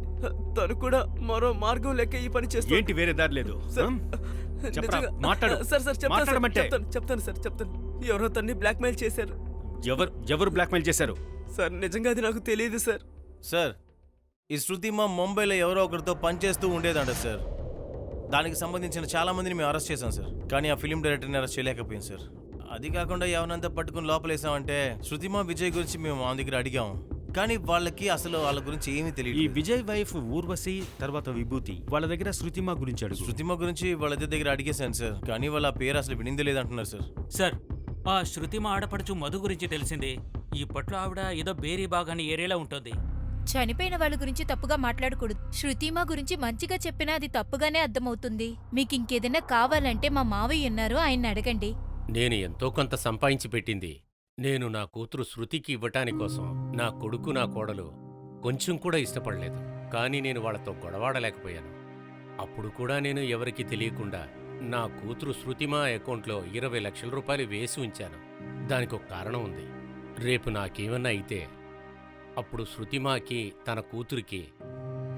తను కూడా మరో మార్గం లేక ఈ పని చేస్తుంది.
ఏంటి వేరే దారి లేదు? మాట్లాడు.
సార్ సార్ చెప్తాను సార్. ఎవరో తన్ని బ్లాక్మెయిల్ చేశారు.
ఎవరు బ్లాక్మెయిల్ చేశారు?
సార్ నిజంగా అది నాకు తెలియదు సార్.
సార్ ఈ శృతిమ ముంబైలో ఎవరో ఒకరితో పనిచేస్తూ ఉండేదంట సార్. దానికి సంబంధించిన చాలా మందిని మేము అరెస్ట్ చేశాం సార్. కానీ ఆ ఫిలిం డైరెక్టర్ని అరెస్ట్ చేయలేకపోయాం సార్. అది కాకుండా ఎవరినంతా పట్టుకుని లోపలేసామంటే శృతిమ విజయ్ గురించి మేము మా దగ్గర అడిగాం. కానీ వాళ్ళకి అసలు వాళ్ళ గురించి ఏమీ తెలియదు.
ఈ విజయ్ వైఫ్ ఊర్వశి, తర్వాత విభూతి, వాళ్ళ దగ్గర శృతిమ గురించి అడుగు.
శృతిమ గురించి వాళ్ళిద్దరి దగ్గర అడిగేశాను సార్. కానీ వాళ్ళ పేరు అసలు వినింది లేదంటున్నారు సార్.
సార్ ఆ శృతిమ ఆడపడుచు మధు గురించి తెలిసింది. ఇప్పట్లో ఆవిడ ఏదో బేరీ బాగ్ అని ఏరియాలో ఉంటుంది.
చనిపోయిన వాళ్ళ గురించి తప్పుగా మాట్లాడకూడదు. శృతిమా గురించి మంచిగా చెప్పినా అది తప్పుగానే అర్థమవుతుంది. మీకు ఇంకేదైనా కావాలంటే మా మావయ్య ఉన్నారు, ఆయన్ని అడగండి.
నేను ఎంతో కొంత సంపాదించి పెట్టింది నేను నా కూతురు శృతికి ఇవ్వటాని కోసం నా కొడుకు నా కోడలు కొంచెం కూడా ఇష్టపడలేదు. కానీ నేను వాళ్ళతో గొడవాడలేకపోయాను. అప్పుడు కూడా నేను ఎవరికీ తెలియకుండా నా కూతురు శృతిమా అకౌంట్లో 20 లక్షల రూపాయలు వేసి ఉంచాను. దానికి ఒక కారణం ఉంది. రేపు నాకేమన్నా అయితే అప్పుడు శృతిమాకి తన కూతురికి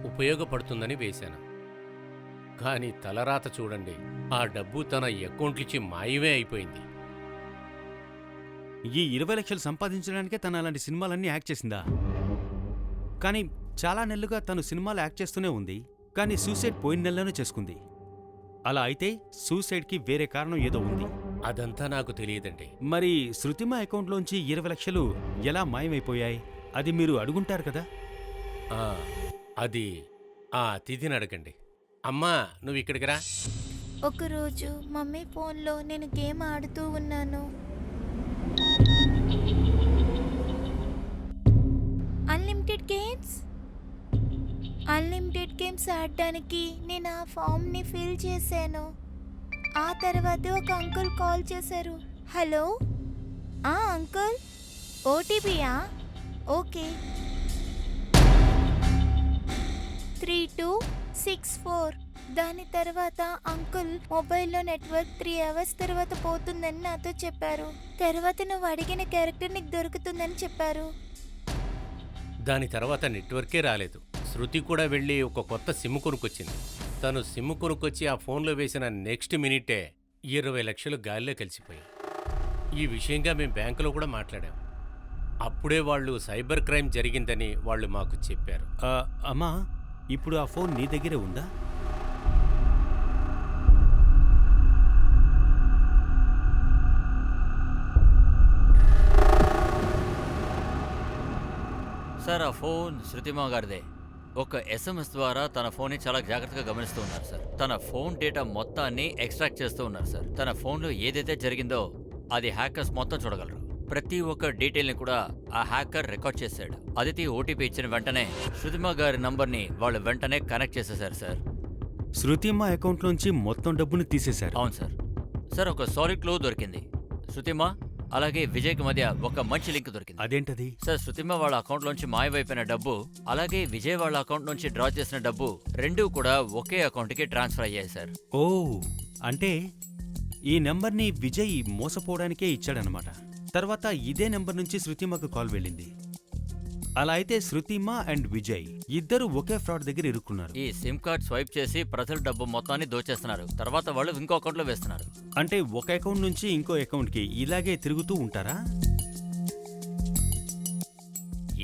ఉపయోగపడుతుందని వేశాను. కానీ తలరాత చూడండి, ఆ డబ్బు తన అకౌంట్లిచ్చి మాయమే అయిపోయింది.
ఈ 20 లక్షలు సంపాదించడానికే తను అలాంటి సినిమాలన్నీ యాక్ట్ చేసిందా? కానీ చాలా నెలలుగా తను సినిమాలు యాక్ట్ చేస్తూనే ఉంది. కానీ సూసైడ్ పోయిన నెలలోనే చేసుకుంది. అలా అయితే సూసైడ్కి వేరే కారణం ఏదో ఉంది.
అదంతా నాకు తెలియదండి.
మరి శృతిమ అకౌంట్లోంచి 20 లక్షలు ఎలా మాయమైపోయాయి? అది మీరు అడుగుంటారు కదా.
అది ఆ అతిథిని అడగండి. అమ్మా, నువ్వు ఇక్కడికి రా.
ఒకరోజు మమ్మీ ఫోన్లో నేను గేమ్ ఆడుతూ ఉన్నాను. అన్లిమిటెడ్ గేమ్స్ ఆడడానికి నేను ఆ ఫామ్ని ఫిల్ చేశాను. ఆ తర్వాత ఒక అంకుల్ కాల్ చేశారు. హలో అంకుల్, ఓటీపీయా? ఓకే, 3264. దాని తర్వాత అంకుల్ మొబైల్లో నెట్వర్క్ 3 అవర్స్ తర్వాత పోతుందని నాతో చెప్పారు. తర్వాత నువ్వు అడిగిన క్యారెక్టర్ నీకు దొరుకుతుందని చెప్పారు.
దాని తర్వాత నెట్వర్కే రాలేదు. శృతి కూడా వెళ్ళి ఒక కొత్త సిమ్ కొనుక్కొచ్చింది. తను సిమ్ కొనుక్కొచ్చి ఆ ఫోన్లో వేసిన నెక్స్ట్ మినిటే 20 లక్షలు గాలిలో కలిసిపోయాయి. ఈ విషయంగా మేము బ్యాంకులో కూడా మాట్లాడాం. అప్పుడే వాళ్ళు సైబర్ క్రైమ్ జరిగిందని వాళ్ళు మాకు చెప్పారు.
అమ్మా, ఇప్పుడు ఆ ఫోన్ నీ దగ్గరే ఉందా?
సార్, ఆ ఫోన్ శృతిమా గారిదే. ఒక SMS ద్వారా తన ఫోన్ని చాలా జాగ్రత్తగా గమనిస్తూ ఉన్నారు సార్. తన ఫోన్ డేటా మొత్తాన్ని ఎక్స్ట్రాక్ట్ చేస్తూ ఉన్నారు సార్. తన ఫోన్లో ఏదైతే జరిగిందో అది హ్యాకర్స్ మొత్తం చూడగలరు. ప్రతి ఒక్క డీటెయిల్ని కూడా ఆ హ్యాకర్ రికార్డ్ చేశాడు. అదితి ఓటీపీ ఇచ్చిన వెంటనే శృతిమా గారి నంబర్ని వాళ్ళు వెంటనే కనెక్ట్ చేసేశారు సార్.
శృతిమ అకౌంట్లోంచి మొత్తం డబ్బును తీసేశారు.
అవును సార్. సార్, ఒక సాలిడ్ క్లూ దొరికింది. శృతిమా అలాగే విజయ్కి మధ్య ఒక మంచి లింక్ దొరికింది.
అదేంటది?
సార్, శృతిమ వాళ్ళ అకౌంట్లోంచి మాయమైపోయిన డబ్బు అలాగే విజయ్ వాళ్ళ అకౌంట్ నుంచి డ్రా చేసిన డబ్బు రెండూ కూడా ఒకే అకౌంట్కి ట్రాన్స్ఫర్ అయ్యాయి సార్.
ఓ, అంటే ఈ నెంబర్ని విజయ్ మోసపోవడానికే ఇచ్చాడనమాట. తర్వాత ఇదే నెంబర్ నుంచి శృతిమకు కాల్ వెళ్ళింది. అలా అయితే శృతిమ అండ్ విజయ్ ఇద్దరు ఒకే ఫ్రాడ్ దగ్గర ఇరుక్కున్నారు.
ఈ సిమ్ కార్డ్ స్వైప్ చేసి ప్రజల డబ్బు మొత్తాన్ని దోచేస్తున్నారు. తర్వాత వాళ్ళు ఇంకో అకౌంట్లో వేస్తున్నారు.
అంటే ఒక అకౌంట్ నుంచి ఇంకో అకౌంట్కి ఇలాగే తిరుగుతూ ఉంటారా?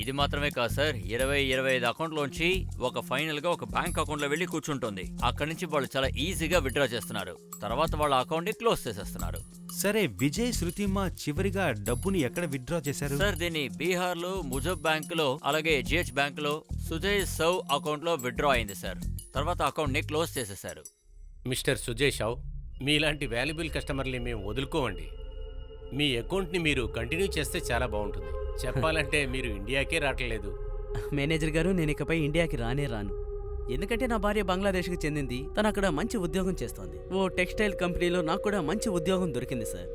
ఇది మాత్రమే కాదు సార్, 20-25 అకౌంట్లోంచి ఒక ఫైనల్గా ఒక బ్యాంక్ అకౌంట్లో వెళ్ళి కూర్చుంటుంది. అక్కడి నుంచి వాళ్ళు చాలా ఈజీగా విత్డ్రా చేస్తున్నారు. తర్వాత వాళ్ళ అకౌంట్ని క్లోజ్ చేసేస్తున్నారు.
సరే, విజయ్ శృతిమ చివరిగా డబ్బుని ఎక్కడ విత్డ్రా చేశారు?
సార్, దీన్ని బీహార్లో ముజఫ్ బ్యాంకులో అలాగే GH బ్యాంకులో సుజయ్ సౌ అకౌంట్లో విత్డ్రా అయింది సార్. తర్వాత అకౌంట్ని క్లోజ్ చేసేశారు.
మిస్టర్ సుజయ్ షావ్, మీలాంటి వాల్యుబుల్ కస్టమర్ని మేము వదులుకోవండి. మీ అకౌంట్ని మీరు కంటిన్యూ చేస్తే చాలా బాగుంటుంది. చెప్పాలంటే మీరు ఇండియాకే రావట్లేదు.
మేనేజర్ గారు, నేను ఇకపై ఇండియాకి రాను. ఎందుకంటే నా భార్య బంగ్లాదేశ్కి చెందింది. తను అక్కడ మంచి ఉద్యోగం చేస్తోంది. ఓ టెక్స్టైల్ కంపెనీలో నాకు కూడా మంచి ఉద్యోగం దొరికింది సార్.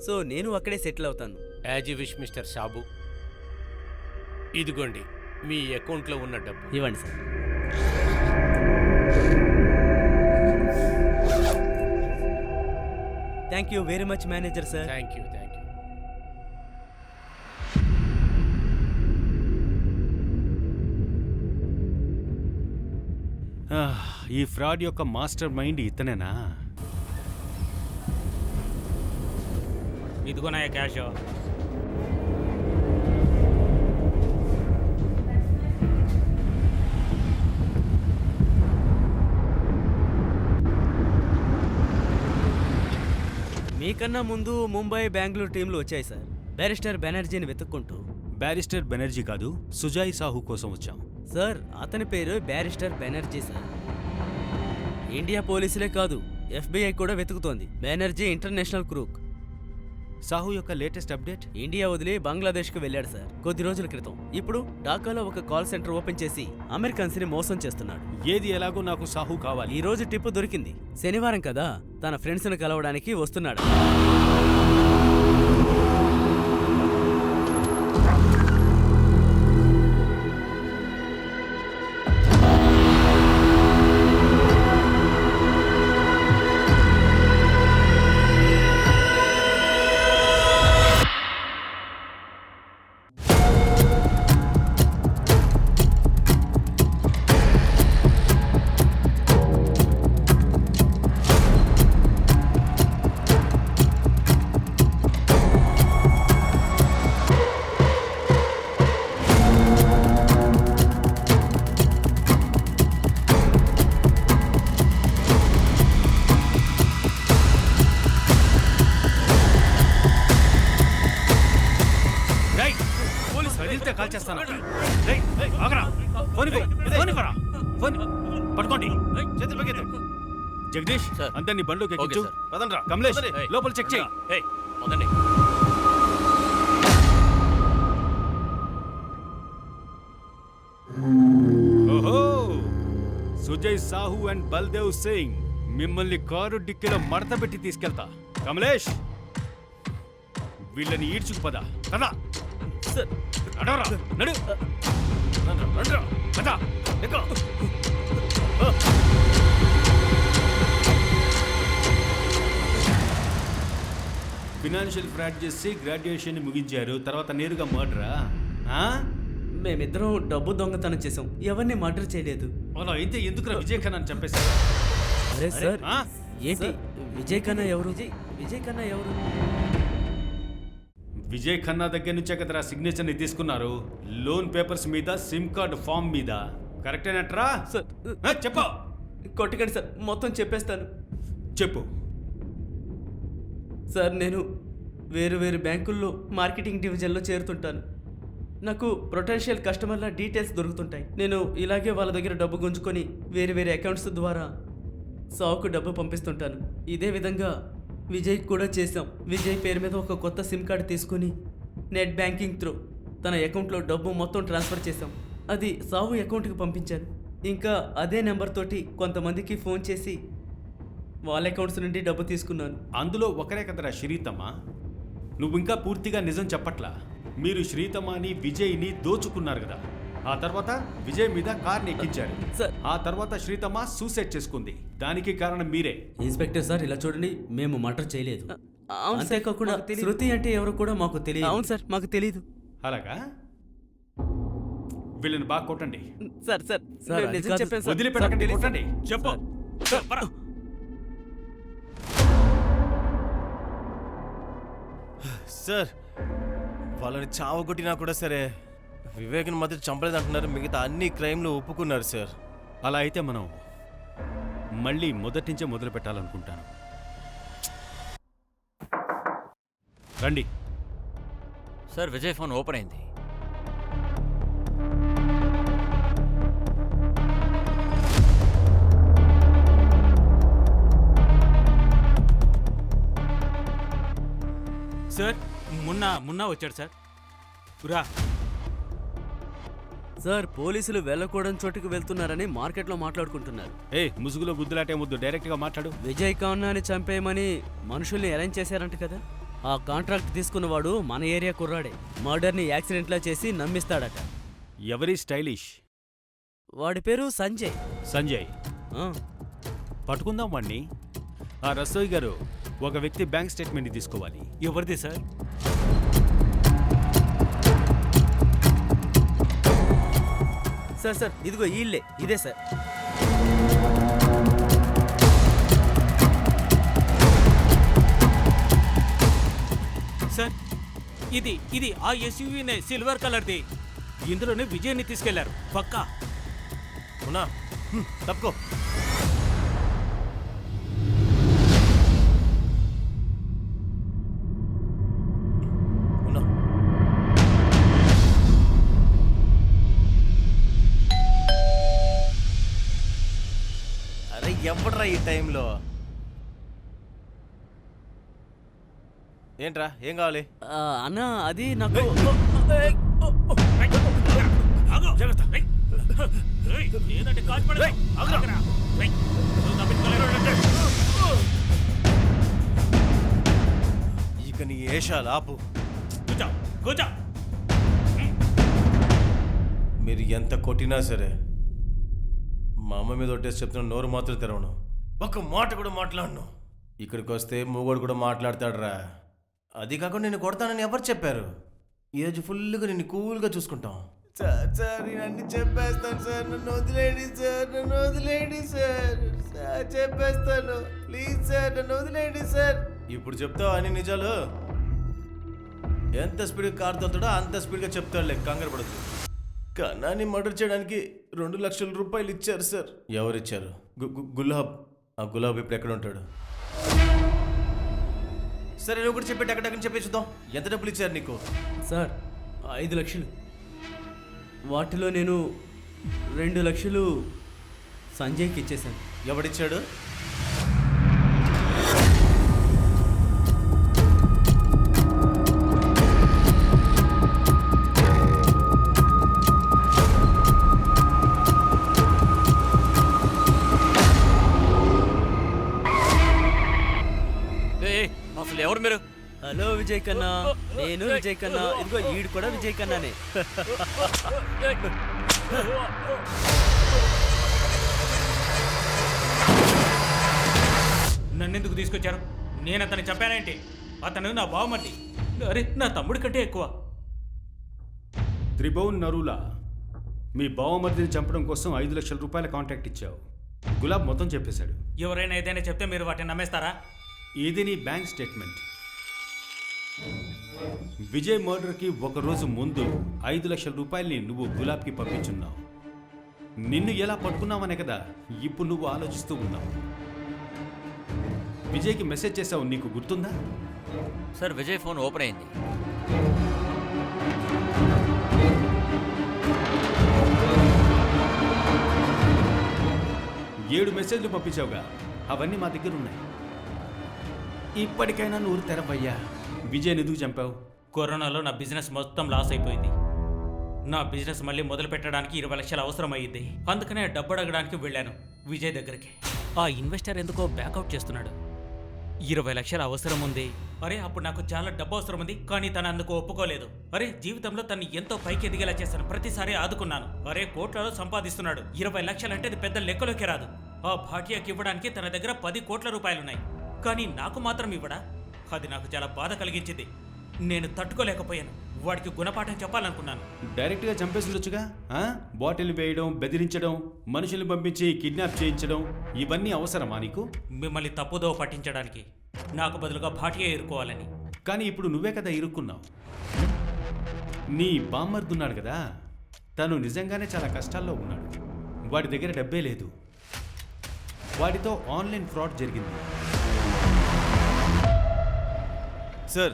సో నేను అక్కడే సెటిల్ అవుతాను.
As you wish mister Shabu. ఇదిగోండి మీ అకౌంట్లో ఉన్న డబ్బు.
ఇవ్వండి sir. Thank you very much manager sir.
Thank you.
ఈ ఫ్రాడ్ యొక్క మాస్టర్ మైండ్ ఇతనేనా?
ఇదిగోనాయ క్యాష్.
మీకన్నా ముందు ముంబై, బెంగళూరు టీంలు వచ్చాయి సార్. బ్యారిస్టర్ బెనర్జీని వెతుక్కుంటూ.
బ్యారిస్టర్ బెనర్జీ కాదు, సుజాయ్ సాహు కోసం వచ్చాం
సార్. అతని పేరు బ్యారిస్టర్ బెనర్జీ సార్. ఇండియా పోలీసులే కాదు, FBI కూడా వెతుకుతోంది. Banerjee international crook.
సాహు యొక్క లేటెస్ట్ అప్డేట్?
ఇండియా వదిలి బంగ్లాదేశ్కు వెళ్ళాడు సార్ కొద్ది రోజుల క్రితం. ఇప్పుడు ఢాకాలో ఒక కాల్ సెంటర్ ఓపెన్ చేసి అమెరికన్స్ ని మోసం చేస్తున్నాడు.
ఏది ఎలాగో నాకు సాహు కావాలి.
ఈ రోజు టిప్పు దొరికింది. శనివారం కదా, తన ఫ్రెండ్స్ ను కలవడానికి వస్తున్నాడు.
కాల్ చేస్తాను. ఆగరా, ఫోన్ పట్టుకోండి. జగదీష్,
సార్.
అందరినీ బండ్లోకి
ఓకే
ఎక్కించు.
సార్.
పదండ్రా.
కమలేష్,
ఏయ్.
లోపల చెక్ చేయి.
ఏయ్, వదండి.
ఓహో, సుజయ్ సాహు అండ్ బల్దేవ్ సింగ్, మిమ్మల్ని కారు డిక్కీలో మడత పెట్టి తీసుకెళ్తా. కమలేష్, వీళ్ళని ఈడ్చుకు పద. పద నడవరా, నడు. రండ్రా, పద, ఎక్కు. ఫినాన్షియల్ ఫ్రాడ్ చేసి గ్రాడ్యుయేషన్ ముగించారు, తర్వాత నేరుగా మర్డరా?
మేమిద్దరం డబ్బు దొంగతనం చేసాం, ఎవరిని మర్డర్ చేయలేదు.
అలా అయితే ఎందుకురా విజయ్ ఖన్నా అని చెప్పేశారు?
అరే సార్,
ఆ?
ఏంటి విజయ్ ఖన్నా ఎవరు? విజయ్ ఖన్నా ఎవరు?
విజయ్ ఖన్నా దగ్గర నుంచే కదరా సిగ్నేచర్ని తీసుకున్నారు, లోన్ పేపర్స్ మీద, సిమ్ కార్డ్ ఫామ్ మీద. కరెక్టేనట్రా?
సార్
చెప్పు.
కొట్టకండి సార్, మొత్తం చెప్పేస్తాను.
చెప్పు.
సార్, నేను వేరు వేరు బ్యాంకుల్లో మార్కెటింగ్ డివిజన్లో చేరుతుంటాను. నాకు పొటెన్షియల్ కస్టమర్ల డీటెయిల్స్ దొరుకుతుంటాయి. నేను ఇలాగే వాళ్ళ దగ్గర డబ్బు గుంజుకొని వేరే వేరే అకౌంట్స్ ద్వారా సావుకు డబ్బు పంపిస్తుంటాను. ఇదే విధంగా విజయ్ కూడా చేశాం. విజయ్ పేరు మీద ఒక కొత్త సిమ్ కార్డు తీసుకుని నెట్ బ్యాంకింగ్ త్రూ తన అకౌంట్లో డబ్బు మొత్తం ట్రాన్స్ఫర్ చేశాం. అది సావు అకౌంట్కి పంపించాను. ఇంకా అదే నెంబర్ తోటి కొంతమందికి ఫోన్ చేసి వాళ్ళ అకౌంట్స్ నుండి డబ్బు తీసుకున్నాను.
అందులో ఒకరే కదరా శ్రీతమ్మ. నువ్వు ఇంకా పూర్తిగా నిజం చెప్పట్లా. మీరు శ్రీతమ్మని విజయ్ని దోచుకున్నారు కదా, ఆ తర్వాత విజయ్ మీద కార్ని ఎక్కించారు.
సార్,
ఆ తర్వాత శ్రీతమ్మ సూసైడ్ చేసుకుంది. దానికి కారణం మీరే.
ఇన్స్పెక్టర్ సార్, ఇలా చూడండి, మేము మర్డర్ చేయలేదు. అంతేకాకుండా శృతి అంటే ఎవరు కూడా మాకు తెలియదు. అవును సార్, మాకు తెలియదు.
అలాగా? వీళ్ళని బాగా కొట్టండి.
సార్ సార్ సార్, నిజం చెప్పాను సార్.
వదిలిపెట్టకండి,
సార్,
కొట్టండి. చెప్పు.
సార్, వాళ్ళని చావగొట్టినా కూడా సరే వివేక్ని మాత్రం చంపలేదంటున్నారు. మిగతా అన్ని క్రైమ్లు ఒప్పుకున్నారు సార్.
అలా అయితే మనం మళ్ళీ మొదటి నుంచే మొదలు పెట్టాలనుకుంటాను. రండి.
సార్, విజయ్ ఫోన్ ఓపెన్ అయింది.
సార్, మున్నా వచ్చాడు సార్. రా.
సార్, పోలీసులు వెళ్ళకూడని చోటుకు వెళ్తున్నారని మార్కెట్లో మాట్లాడుకుంటున్నారు.
ముసుగులో గుద్దులాటే ముద్దు, డైరెక్ట్గా మాట్లాడు.
విజయ్ ఖన్నాని చంపేయమని మనుషుల్ని అరేంజ్ చేశారంట కదా. ఆ కాంట్రాక్ట్ తీసుకున్నవాడు మన ఏరియా కుర్రాడే. మర్డర్ని యాక్సిడెంట్లా చేసి నమ్మిస్తాడట.
ఎవరి స్టైలిష్?
వాడి పేరు సంజయ్.
సంజయ్. పట్టుకుందాం వాణ్ణి. ఆ రసోయ్ గారు, ఒక వ్యక్తి బ్యాంక్ స్టేట్మెంట్ తీసుకోవాలి.
ఎవరిది సార్?
సార్ సార్, ఇదిగో ఈళ్ళే, ఇదే సార్.
సార్, ఇది ఆ ఎస్యూవీనే, సిల్వర్ కలర్ది. ఇందులోనే విజయ్ని తీసుకెళ్లారు పక్కా.
ఉన్నా, తప్పుకో. అరే ఎవడ్రా ఈ టైంలో? ఏంట్రా ఏం కావాలి?
అన్న అది నాకు
ఇక నీ ఏషాలు ఆపు. మీరు ఎంత కొట్టినా సరే మా అమ్మ మీద ఒట్టేసి చెప్తున్న నోరు మాత్రం తెరవను, ఒక్క మాట కూడా మాట్లాడను. ఇక్కడికి వస్తే మూగోడు కూడా మాట్లాడతాడురా. అది కాకుండా నేను కొడతానని ఎవరు చెప్పారు? ఈరోజు ఫుల్గా నిన్ను కూల్గా చూసుకుంటాం. సార్ నేను అన్ని చెప్పేస్తాను సార్, నన్ను వదిలేండి సార్, నన్ను వదిలేండి సార్, సార్ చెప్పేస్తాను ప్లీజ్ సార్, నన్ను వదిలేండి సార్. ఇప్పుడు చెప్తావు అన్ని నిజాలు. ఎంత స్పీడ్గా కార్ తోలుతాడో అంత స్పీడ్గా చెప్తాడులే, కంగారు పడద్దు. కన్నాన్ని మర్డర్ చేయడానికి 2 లక్షల రూపాయలు ఇచ్చారు సార్. ఎవరిచ్చారు? గులాబ్. ఆ గులాబ్ ఇప్పుడు ఎక్కడ ఉంటాడు? సరే నువ్వు కూడా చెప్పి టక్కని చెప్పి చూద్దాం. ఎంత డబ్బులు ఇచ్చారు నీకు?
సార్ 5 లక్షలు. వాటిలో నేను 2 లక్షలు సంజయ్కి ఇచ్చేశాను.
ఎవడిచ్చాడు?
అసలు ఎవరు మీరు?
హలో విజయ్ కన్నా, నేను విజయ్ కన్నా. ఇదిగో ఈడు కూడా విజయ్ కన్నానే.
నన్నెందుకు తీసుకొచ్చారు? నేను అతన్ని చంపానేంటి? అతను నా బావమర్ది. అరే నా తమ్ముడి కంటే ఎక్కువ.
త్రిభువన్ నరులా, మీ బావమర్దిని చంపడం కోసం 5 లక్షల రూపాయల కాంట్రాక్ట్ ఇచ్చావు. గులాబ్ మొత్తం చెప్పేశాడు.
ఎవరైనా ఏదైనా చెప్తే మీరు వాటిని నమ్మేస్తారా?
ఇది నీ బ్యాంక్ స్టేట్మెంట్. విజయ్ మర్డర్కి 1 రోజు ముందు 5 లక్షల రూపాయల్ని నువ్వు గులాబ్కి పంపించున్నావు. నిన్ను ఎలా పట్టుకున్నావనే కదా ఇప్పుడు నువ్వు ఆలోచిస్తూ ఉన్నావు. విజయ్కి మెసేజ్ చేసావు, నీకు గుర్తుందా?
సార్ విజయ్ ఫోన్ ఓపెన్ అయింది.
ఏడు మెసేజ్లు పంపించావుగా, అవన్నీ మా దగ్గర ఉన్నాయి. ఇప్పటికైనా నువ్వు తెరవయ్యా. విజయ్ ఎందుకు చంపావు?
కరోనాలో నా బిజినెస్ మొత్తం లాస్ అయిపోయింది. నా బిజినెస్ మళ్ళీ మొదలు పెట్టడానికి 20 లక్షలు అవసరం అయ్యింది. అందుకనే డబ్బు అడగడానికి వెళ్ళాను విజయ్ దగ్గరికి. ఆ ఇన్వెస్టర్ ఎందుకో బ్యాకౌట్ చేస్తున్నాడు. 20 లక్షల అవసరం ఉంది. అరే అప్పుడు నాకు చాలా డబ్బు అవసరం ఉంది, కానీ తను అందుకు ఒప్పుకోలేదు. అరే జీవితంలో తను ఎంతో పైకి ఎదిగేలా చేస్తాను, ప్రతిసారి ఆదుకున్నాను. అరే కోట్లలో సంపాదిస్తున్నాడు. 20 లక్షలంటే అది పెద్ద లెక్కలోకి రాదు. ఆ భాటియాకి ఇవ్వడానికి తన దగ్గర 10 కోట్ల రూపాయలున్నాయి, కానీ నాకు మాత్రం ఇవ్వడా? అది నాకు చాలా బాధ కలిగించింది. నేను తట్టుకోలేకపోయాను. వాడికి గుణపాఠం చెప్పాలనుకున్నాను.
డైరెక్ట్గా చంపేసిండొచ్చుగా. బాటిల్ వేయడం, బెదిరించడం, మనుషుల్ని పంపించి కిడ్నాప్ చేయించడం, ఇవన్నీ అవసరమా నీకు?
మిమ్మల్ని తప్పుదో పట్టించడానికి, నాకు బదులుగా భాటియా ఇరుకోవాలని.
కానీ ఇప్పుడు నువ్వే కదా ఇరుక్కున్నావు. నీ బామ్మర్దున్నాడు కదా, తను నిజంగానే చాలా కష్టాల్లో ఉన్నాడు. వాడి దగ్గర డబ్బే లేదు. వాడితో ఆన్లైన్ ఫ్రాడ్ జరిగింది.
సార్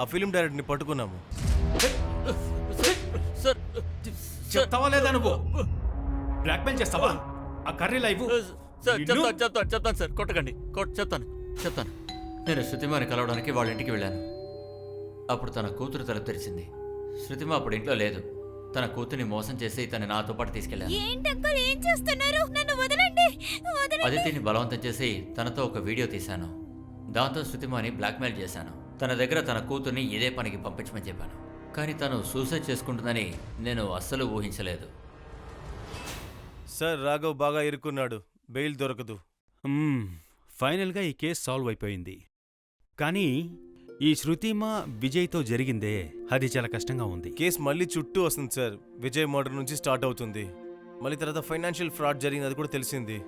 ఆ ఫిలిం డైరెక్టర్ని పట్టుకున్నాము.
చెప్తావా లేదా నువ్వు? బ్లాక్మెయిల్ చేస్తావా? ఆ కర్రీ లైవ్
చెప్తాను సార్, కొట్టకండి. చెప్తాను. నేను శృతిమాని కలవడానికి వాళ్ళ ఇంటికి వెళ్ళాను. అప్పుడు తన కూతురు తల తెరిచింది. శృతిమ అప్పుడు ఇంట్లో లేదు. తన కూతుర్ని మోసం చేసి తను నాతో పాటు తీసుకెళ్ళాను.
ఏం చేస్తున్నారు? నన్ను వదలండి.
అదితిని బలవంతం చేసి తనతో ఒక వీడియో తీశాను. దాంతో శృతిమాని బ్లాక్మెయిల్ చేశాను. తన దగ్గర తన కూతుర్ని ఇదే పనికి పంపించమని చెప్పాను. కానీ తను సూసైడ్ చేసుకుంటుందని నేను అస్సలు ఊహించలేదు.
సార్ రాఘవ్ బాగా ఇరుక్కున్నాడు, బెయిల్ దొరకదు.
ఫైనల్గా ఈ కేసు సాల్వ్ అయిపోయింది. కానీ ఈ శృతిమ విజయ్తో జరిగిందే, అది చాలా కష్టంగా ఉంది.
కేసు మళ్ళీ చుట్టూ వస్తుంది సార్. విజయ్ మర్డర్ నుంచి స్టార్ట్ అవుతుంది. మళ్ళీ తర్వాత ఫైనాన్షియల్ ఫ్రాడ్ జరిగింది, అది కూడా తెలిసింది.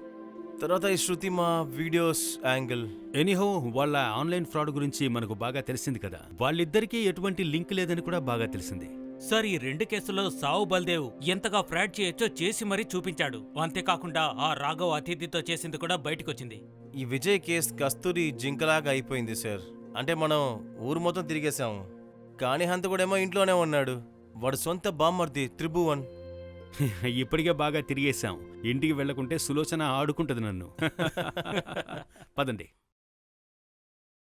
తర్వాత ఈ శృతిమ వీడియోస్ యాంగిల్.
ఎనీహో వాళ్ళ ఆన్లైన్ ఫ్రాడ్ గురించి మనకు బాగా తెలిసింది కదా. వాళ్ళిద్దరికీ ఎటువంటి లింక్ లేదని కూడా బాగా తెలిసింది.
సార్ ఈ 2 కేసుల్లో సావు బల్దేవ్ ఎంతగా ఫ్రాడ్ చేయొచ్చో చేసి మరీ చూపించాడు. అంతేకాకుండా ఆ రాఘవ్ అతిథితో చేసింది కూడా బయటకొచ్చింది.
ఈ విజయ్ కేసు కస్తూరి జింకలాగా అయిపోయింది సార్. అంటే మనం ఊరు మొత్తం తిరిగేశాము, కానీ హంతకుడేమో ఇంట్లోనే ఉన్నాడు. వాడు సొంత బామ్మర్ది త్రిభువన్.
ఇప్పటికే బాగా తిరిగేశాం. ఇంటికి వెళ్లకుంటే సులోచన ఆడుకుంటది నన్ను. పదండి.